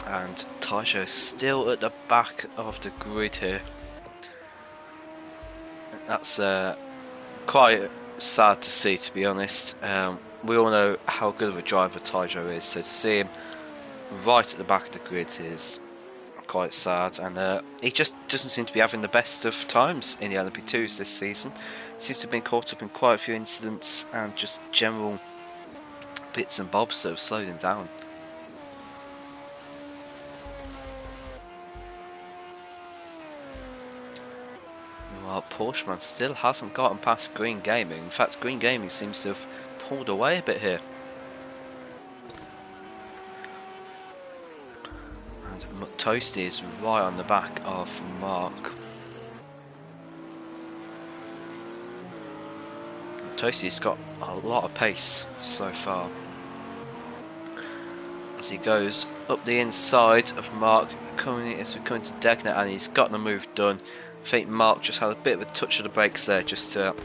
And Tajo still at the back of the grid here. That's quite sad to see, to be honest. We all know how good of a driver Tajo is, so to see him right at the back of the grid is quite sad. And he just doesn't seem to be having the best of times in the LMP2s this season. Seems to have been caught up in quite a few incidents and just general bits and bobs that have slowed him down. Well, Porscheman still hasn't gotten past Green Gaming. In fact, Green Gaming seems to have pulled away a bit here. And McToasty is right on the back of Mark. McToasty's got a lot of pace so far. As he goes up the inside of Mark, coming to Degner, and he's got the move done. I think Mark just had a bit of a touch of the brakes there just to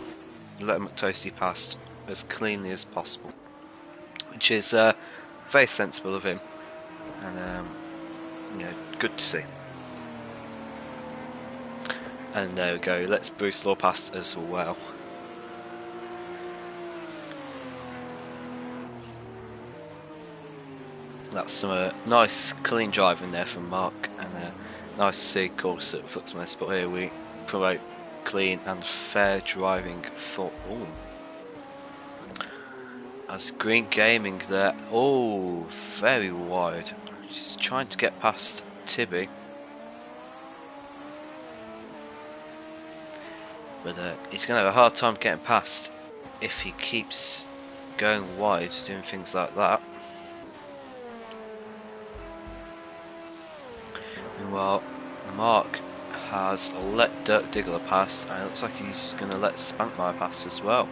let McToasty pass as cleanly as possible, which is very sensible of him, and good to see. And there we go, let's Brucelaw pass as well. That's some nice clean driving there from Mark, and nice to see, of course, at FluxMotorsport here we promote clean and fair driving for all. As Green Gaming there, oh, very wide. He's trying to get past Tibby. But he's going to have a hard time getting past if he keeps going wide, doing things like that. Well, Mark has let Dirk Diggler pass, and it looks like he's going to let Spankmeyer pass as well.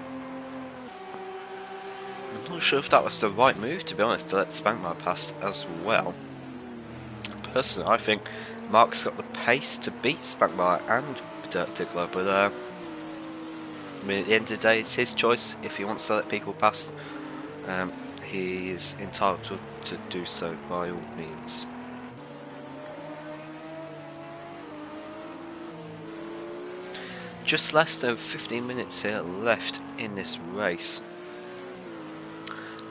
I'm not sure if that was the right move, to be honest, to let Spankmeyer pass as well. Personally, I think Mark's got the pace to beat Spankmeyer and Dirk Diggler, but I mean, at the end of the day, it's his choice. If he wants to let people pass, he is entitled to do so by all means. Just less than 15 minutes here left in this race.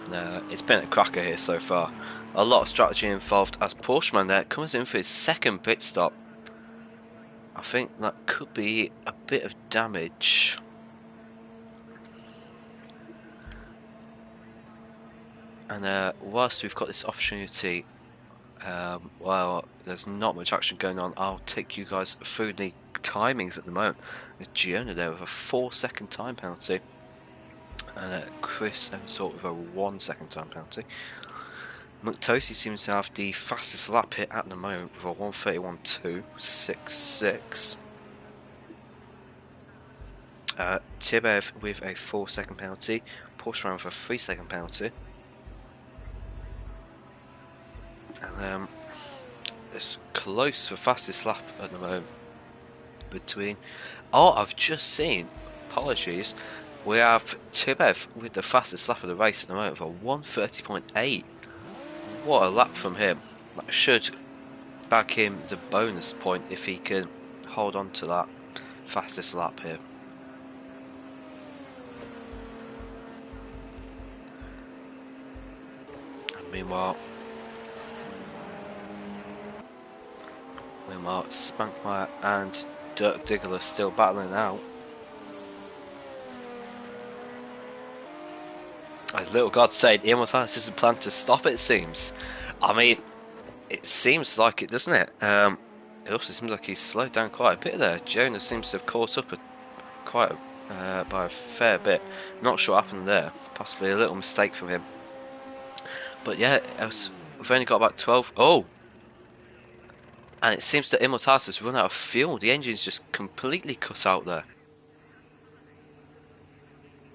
And, it's been a cracker here so far. A lot of strategy involved as Porscheman there comes in for his second pit stop. I think that could be a bit of damage. And whilst we've got this opportunity, well, there's not much action going on. I'll take you guys through the timings at the moment. With Giona there with a 4-second time penalty. And Chris and sort of a 1-second time penalty. McTosie seems to have the fastest lap hit at the moment with a 1:31.266. Tibev with a 4-second penalty. Porsche with a 3-second penalty. And it's close for fastest lap at the moment between. Oh, I've just seen. Apologies. We have Tibev with the fastest lap of the race at the moment for 1:30.8. What a lap from him. That should bag him the bonus point if he can hold on to that fastest lap here. And meanwhile, Spankmeyer and Dirk Diggler are still battling out. As Little God said, Immortalis isn't planned to stop, it seems. I mean, it seems like it, doesn't it? It also seems like he's slowed down quite a bit there. Jonah seems to have caught up by a fair bit. Not sure what happened there. Possibly a little mistake from him. But yeah, we've only got about 12. Oh! And it seems that Immortalis has run out of fuel. The engine's just completely cut out there.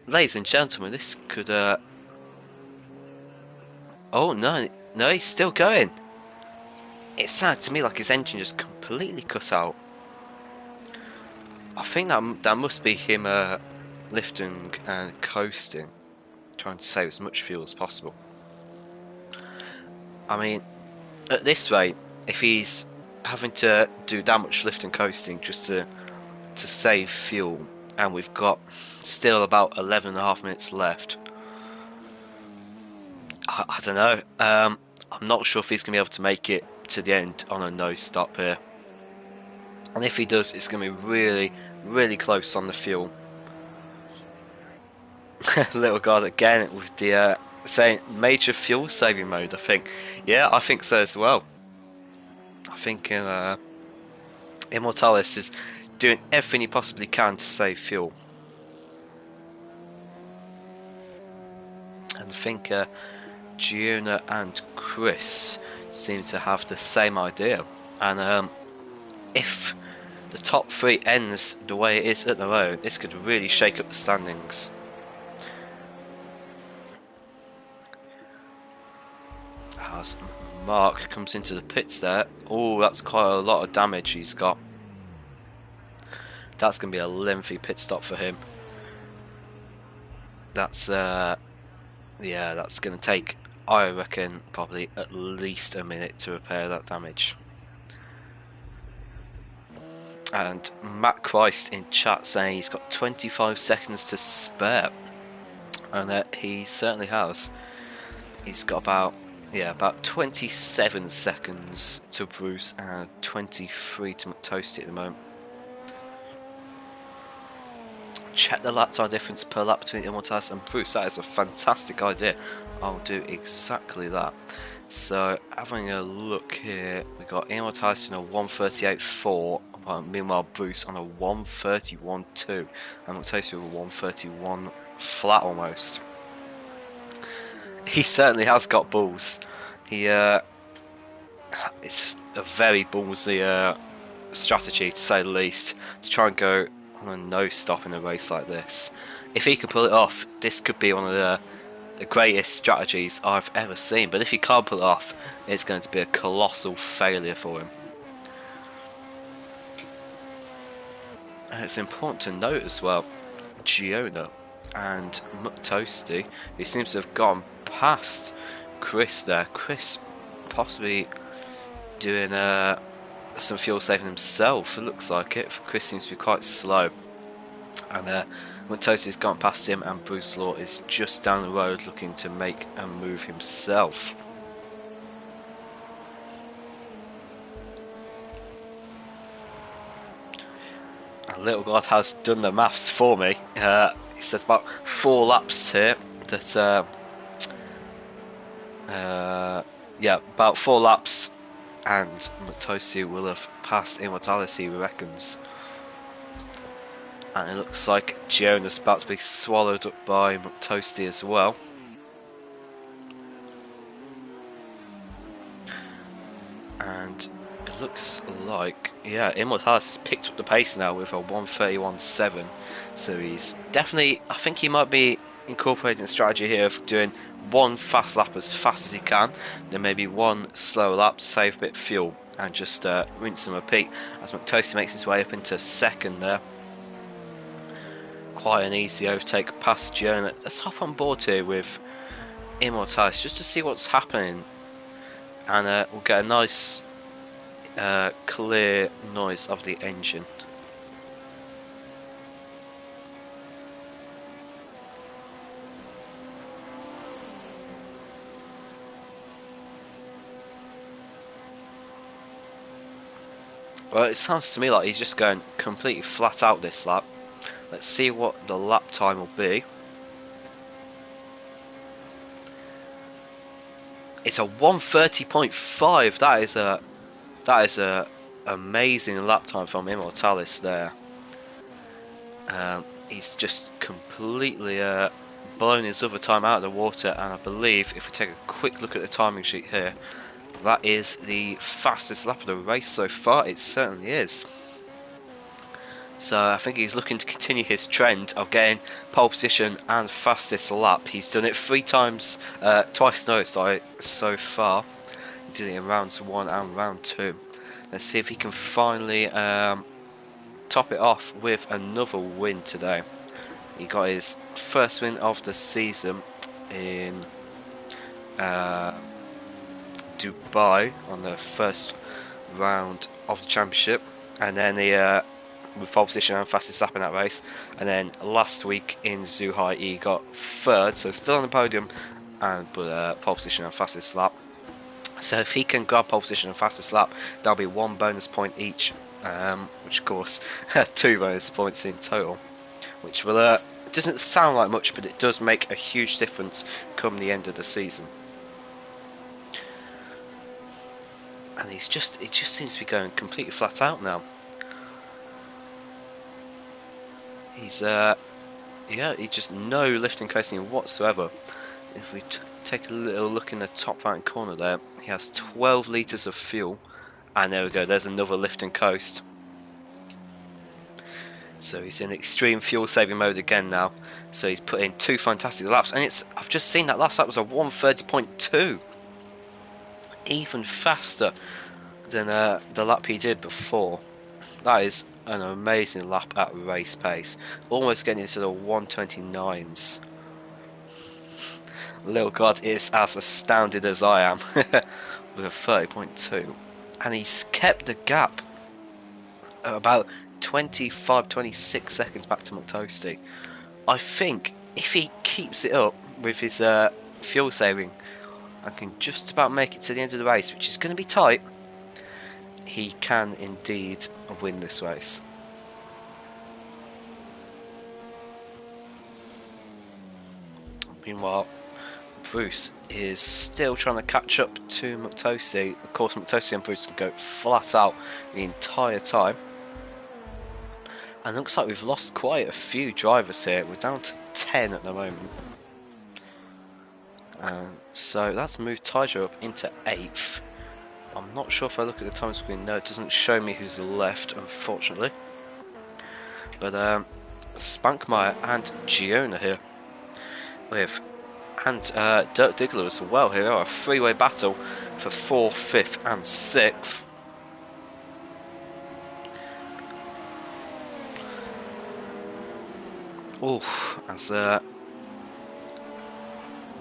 Ladies and gentlemen, this could oh no, he's still going. It sounded to me like his engine just completely cut out. I think that must be him lifting and coasting, trying to save as much fuel as possible. I mean, at this rate, if he's having to do that much lift and coasting just to save fuel, and we've got still about 11.5 minutes left, I don't know. I'm not sure if he's going to be able to make it to the end on a no stop here. And if he does, it's going to be really, really close on the fuel. Little God again with the saying major fuel saving mode, I think. Yeah, I think so as well. I think Immortalis is doing everything he possibly can to save fuel. And I think Giona and Chris seem to have the same idea. And if the top three ends the way it is at the moment, this could really shake up the standings. As Mark comes into the pits there. Oh, that's quite a lot of damage he's got. That's going to be a lengthy pit stop for him. That's yeah, that's going to take, I reckon, probably at least a minute to repair that damage. And Matt Christ in chat saying he's got 25 seconds to spare, and he certainly has. He's got about 27 seconds to Bruce and 23 to McToasty at the moment. Check the lap time difference per lap between Immortalis and Bruce. That is a fantastic idea. I'll do exactly that. So, having a look here, we've got Immortalis in a 1:38.4, meanwhile Bruce on a 1:31.2, and McToasty with a 1:31 flat almost. He certainly has got balls. It's a very ballsy strategy, to say the least, to try and go on a no stop in a race like this. If he can pull it off, this could be one of the greatest strategies I've ever seen. But if he can't pull it off, it's going to be a colossal failure for him. And it's important to note as well, Giona and McToasty, he seems to have gone past Chris there. Chris possibly doing some fuel saving himself, it looks like it. Chris seems to be quite slow. And McToasty's gone past him, and Brucelaw is just down the road looking to make a move himself. And Little God has done the maths for me. He says about 4 laps here. That yeah, about 4 laps, and McToasty will have passed Immortalis, he reckons. And it looks like Jonas about to be swallowed up by McToasty as well. And it looks like, yeah, Immortalis has picked up the pace now with a 1:31.7. So he's definitely, I think he might be incorporating a strategy here of doing 1 fast lap as fast as he can, then maybe 1 slow lap to save a bit of fuel, and just rinse and repeat as McToasty makes his way up into 2nd there. Quite an easy overtake past Jonah. Let's hop on board here with Immortalis just to see what's happening, and we'll get a nice clear noise of the engine. Well, it sounds to me like he's just going completely flat out this lap. Let's see what the lap time will be. It's a 1:30.5. That is a amazing lap time from Immortalis there. He's just completely blown his other time out of the water, and I believe if we take a quick look at the timing sheet here, that is the fastest lap of the race so far. It certainly is. So I think he's looking to continue his trend of getting pole position and fastest lap. He's done it 3 times, twice so far. He did it in rounds 1 and round 2. Let's see if he can finally top it off with another win today. He got his first win of the season in Dubai on the first round of the championship, and then he with pole position and fastest lap in that race, and then last week in Zhuhai he got 3rd, so still on the podium, but pole position and fastest lap. So if he can grab pole position and fastest lap, that'll be 1 bonus point each, which of course 2 bonus points in total, which will doesn't sound like much, but it does make a huge difference come the end of the season. And it just seems to be going completely flat out now. He's yeah, he just no lifting coasting whatsoever. If we take a little look in the top right corner there, he has 12 litres of fuel, and there we go, there's another lift and coast. So he's in extreme fuel saving mode again now. So he's put in 2 fantastic laps, and I've just seen that last lap was a 1:30.2, even faster than the lap he did before. That is an amazing lap at race pace, almost getting into the 1:29s. Little God is as astounded as I am with a 30.2, and he's kept the gap at about 25-26 seconds back to McToasty. I think if he keeps it up with his fuel saving and can just about make it to the end of the race, which is going to be tight, he can indeed win this race. Meanwhile, Bruce is still trying to catch up to McToasty. Of course, McToasty and Bruce can go flat out the entire time. And it looks like we've lost quite a few drivers here. We're down to 10 at the moment. So that's moved Tiger up into 8th. I'm not sure if I look at the time screen. No, it doesn't show me who's left, unfortunately. But Spankmeyer and Giona here. And Dirk Diggler as well here. A 3-way battle for 4th, 5th and 6th. Oof, that's a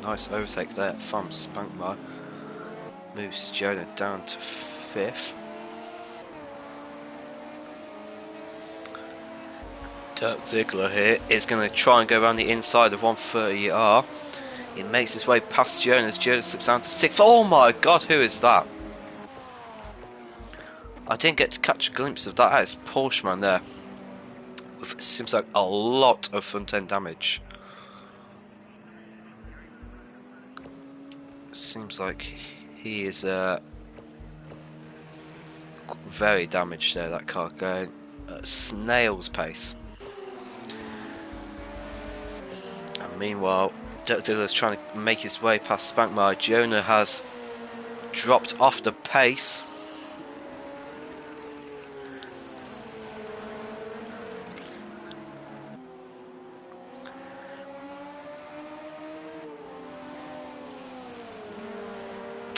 nice overtake there from Spankmeyer. Moves Jonah down to 5th. Dirk Diggler here is going to try and go around the inside of 130R. He makes his way past Jonas. Jonas slips down to 6th. Oh my god, who is that? I didn't get to catch a glimpse of that. That is Porscheman there. seems like a lot of front end damage. Seems like he is very damaged there, that car going at snail's pace. And meanwhile, Dirk Diggler is trying to make his way past Spankmeyer. Jonah has dropped off the pace.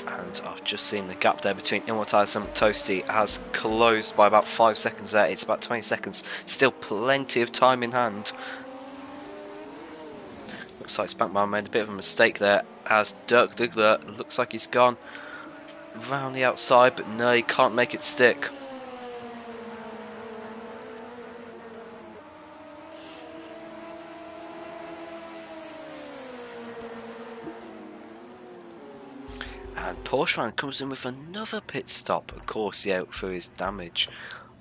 And I've just seen the gap there between Immortalis and Toasty has closed by about 5 seconds there. It's about 20 seconds. Still plenty of time in hand. Looks like Spankmeyer made a bit of a mistake there, as Dirk Diggler looks like he's gone round the outside, but no, he can't make it stick. And Porsche comes in with another pit stop, of course, yeah, for his damage.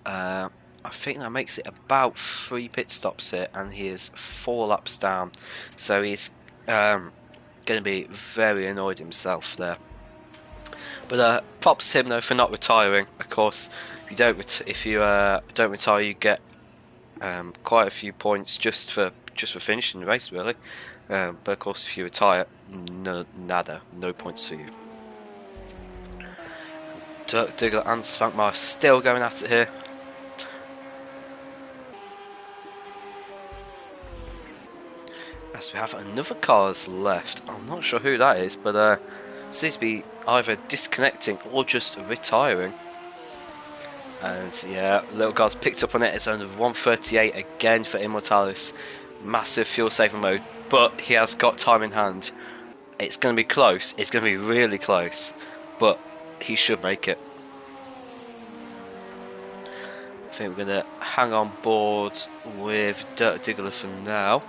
I think that makes it about 3 pit stops here, and he is 4 laps down. So he's going to be very annoyed himself there. But props him though for not retiring. Of course, if you don't retire, you get quite a few points just for finishing the race, really. But of course, if you retire, no points for you. Dirk Diggler and Spankmeyer still going at it here. As we have another cars left. I'm not sure who that is, but seems to be either disconnecting or just retiring. And yeah, little guy's picked up on it. It's under 138 again for Immortalis. Massive fuel saving mode, but he has got time in hand. It's going to be close. It's going to be really close, but he should make it. I think we're going to hang on board with Dirk Diggler for now,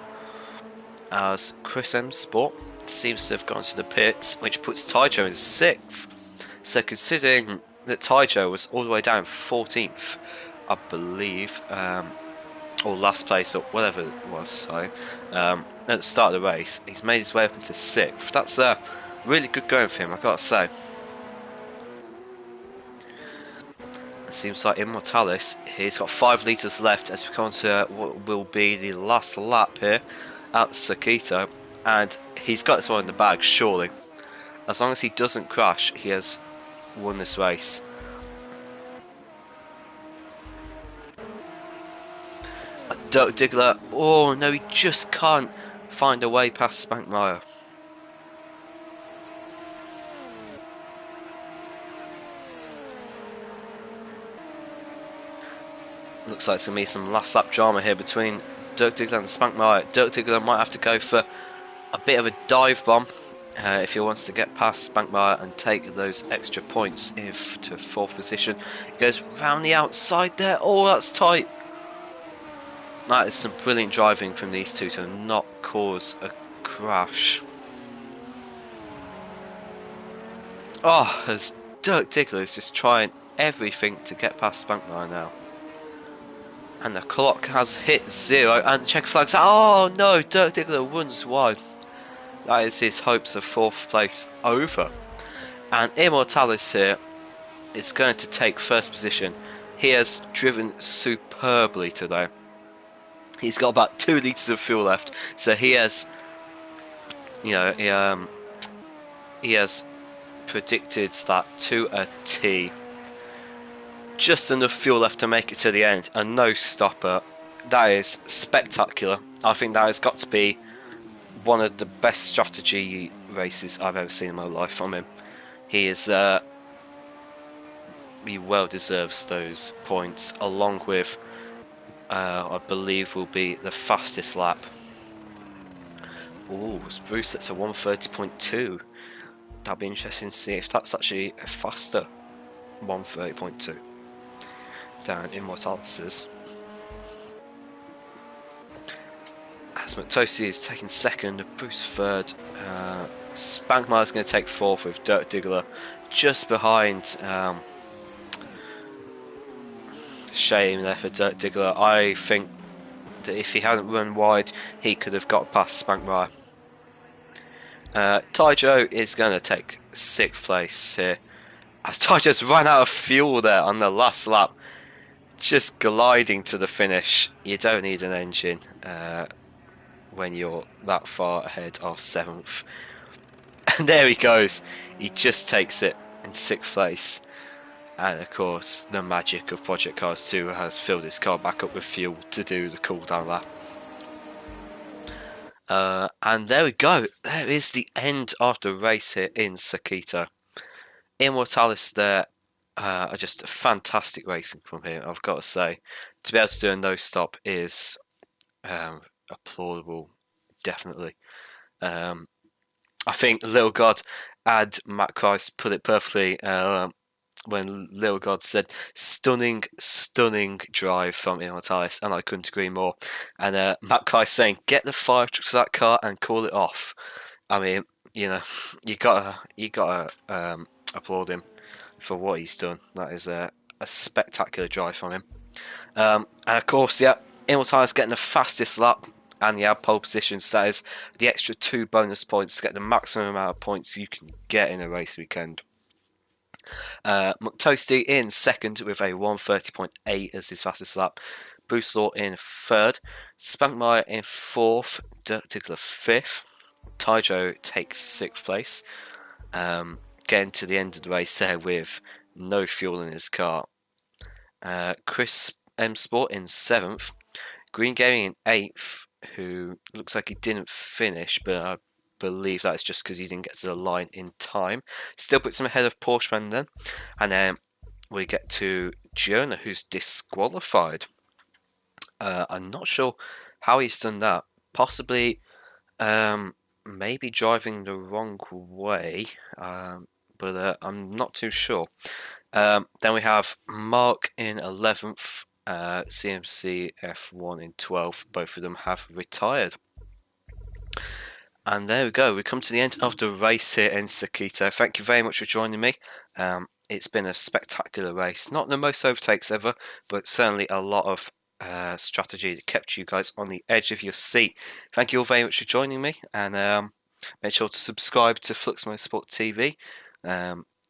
as Chris M Sport seems to have gone to the pits, which puts Taijo in 6th. So considering that Taijo was all the way down 14th, I believe, or last place or whatever it was, sorry, at the start of the race, he's made his way up into 6th. That's really good going for him, I gotta say. It seems like Immortalis, he's got 5 litres left as we come to what will be the last lap here at Sakitto, and he's got this one in the bag, surely. As long as he doesn't crash, he has won this race. Dirk Diggler, oh no, he just can't find a way past Spankmeyer. Looks like it's going to be some last lap drama here between Dirk Diggler and Spankmeyer. Dirk Diggler might have to go for a bit of a dive bomb if he wants to get past Spankmeyer and take those extra points to 4th position. He goes round the outside there. Oh, that's tight. That is some brilliant driving from these two to not cause a crash. Oh, as Dirk Diggler is just trying everything to get past Spankmeyer now. And the clock has hit 0, and the check flag's out. Oh no, Dirk Diggler runs wide. That is his hopes of 4th place over. And Immortalis here is going to take 1st position. He has driven superbly today. He's got about 2 litres of fuel left, so he has, he has predicted that to a T. Just enough fuel left to make it to the end, and no stopper. That is spectacular. I think that has got to be one of the best strategy races I've ever seen in my life from him. He is he well deserves those points, along with I believe will be the fastest lap. Oh, Bruce, that's a 130.2. That'll be interesting to see if that's actually a faster 130.2 than Immortalis'. As McToasty is taking 2nd, Bruce 3rd, Spankmeyer is going to take 4th with Dirk Diggler just behind. Shame there for Dirk Diggler. I think that if he hadn't run wide, he could have got past Spankmeyer. Taijo is going to take 6th place here, as Taijo's run out of fuel there on the last lap, just gliding to the finish. You don't need an engine when you're that far ahead of 7th. And there he goes, he just takes it in 6th place. And of course, the magic of Project Cars 2 has filled his car back up with fuel to do the cooldown lap. And there we go. There is the end of the race here in Sakitto. Immortalis there are just fantastic racing from him, I've got to say. To be able to do a no stop is applaudable, definitely. I think Little God and Matt Christ put it perfectly when Little God said, stunning drive from Immortalis, and I couldn't agree more. And Matt Christ saying, get the fire trucks to that car and call it off. I mean, you know, you gotta applaud him for what he's done. That is a spectacular drive from him. And of course, yeah, Immortalis getting the fastest lap, and you have pole position, so that is the extra 2 bonus points to get the maximum amount of points you can get in a race weekend. McToasty in 2nd with a 1:30.8 as his fastest lap. Brucelaw in 3rd. Spankmeyer in 4th. Dirk Tickler 5th. Taijo takes 6th place. Getting to the end of the race there with no fuel in his car. Chris M Sport in 7th. Green Gaming in 8th, who looks like he didn't finish, but I believe that's just because he didn't get to the line in time. Still puts him ahead of Porscheman then. And then we get to Jonah, who's disqualified. I'm not sure how he's done that. Possibly maybe driving the wrong way, but I'm not too sure. Then we have Mark in 11th, CMC F1 in 12th. Both of them have retired. And there we go. We come to the end of the race here in Sakitto. Thank you very much for joining me. It's been a spectacular race. Not the most overtakes ever, but certainly a lot of strategy that kept you guys on the edge of your seat. Thank you all very much for joining me, and make sure to subscribe to Flux Motorsport TV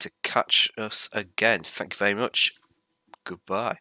to catch us again. Thank you very much. Goodbye.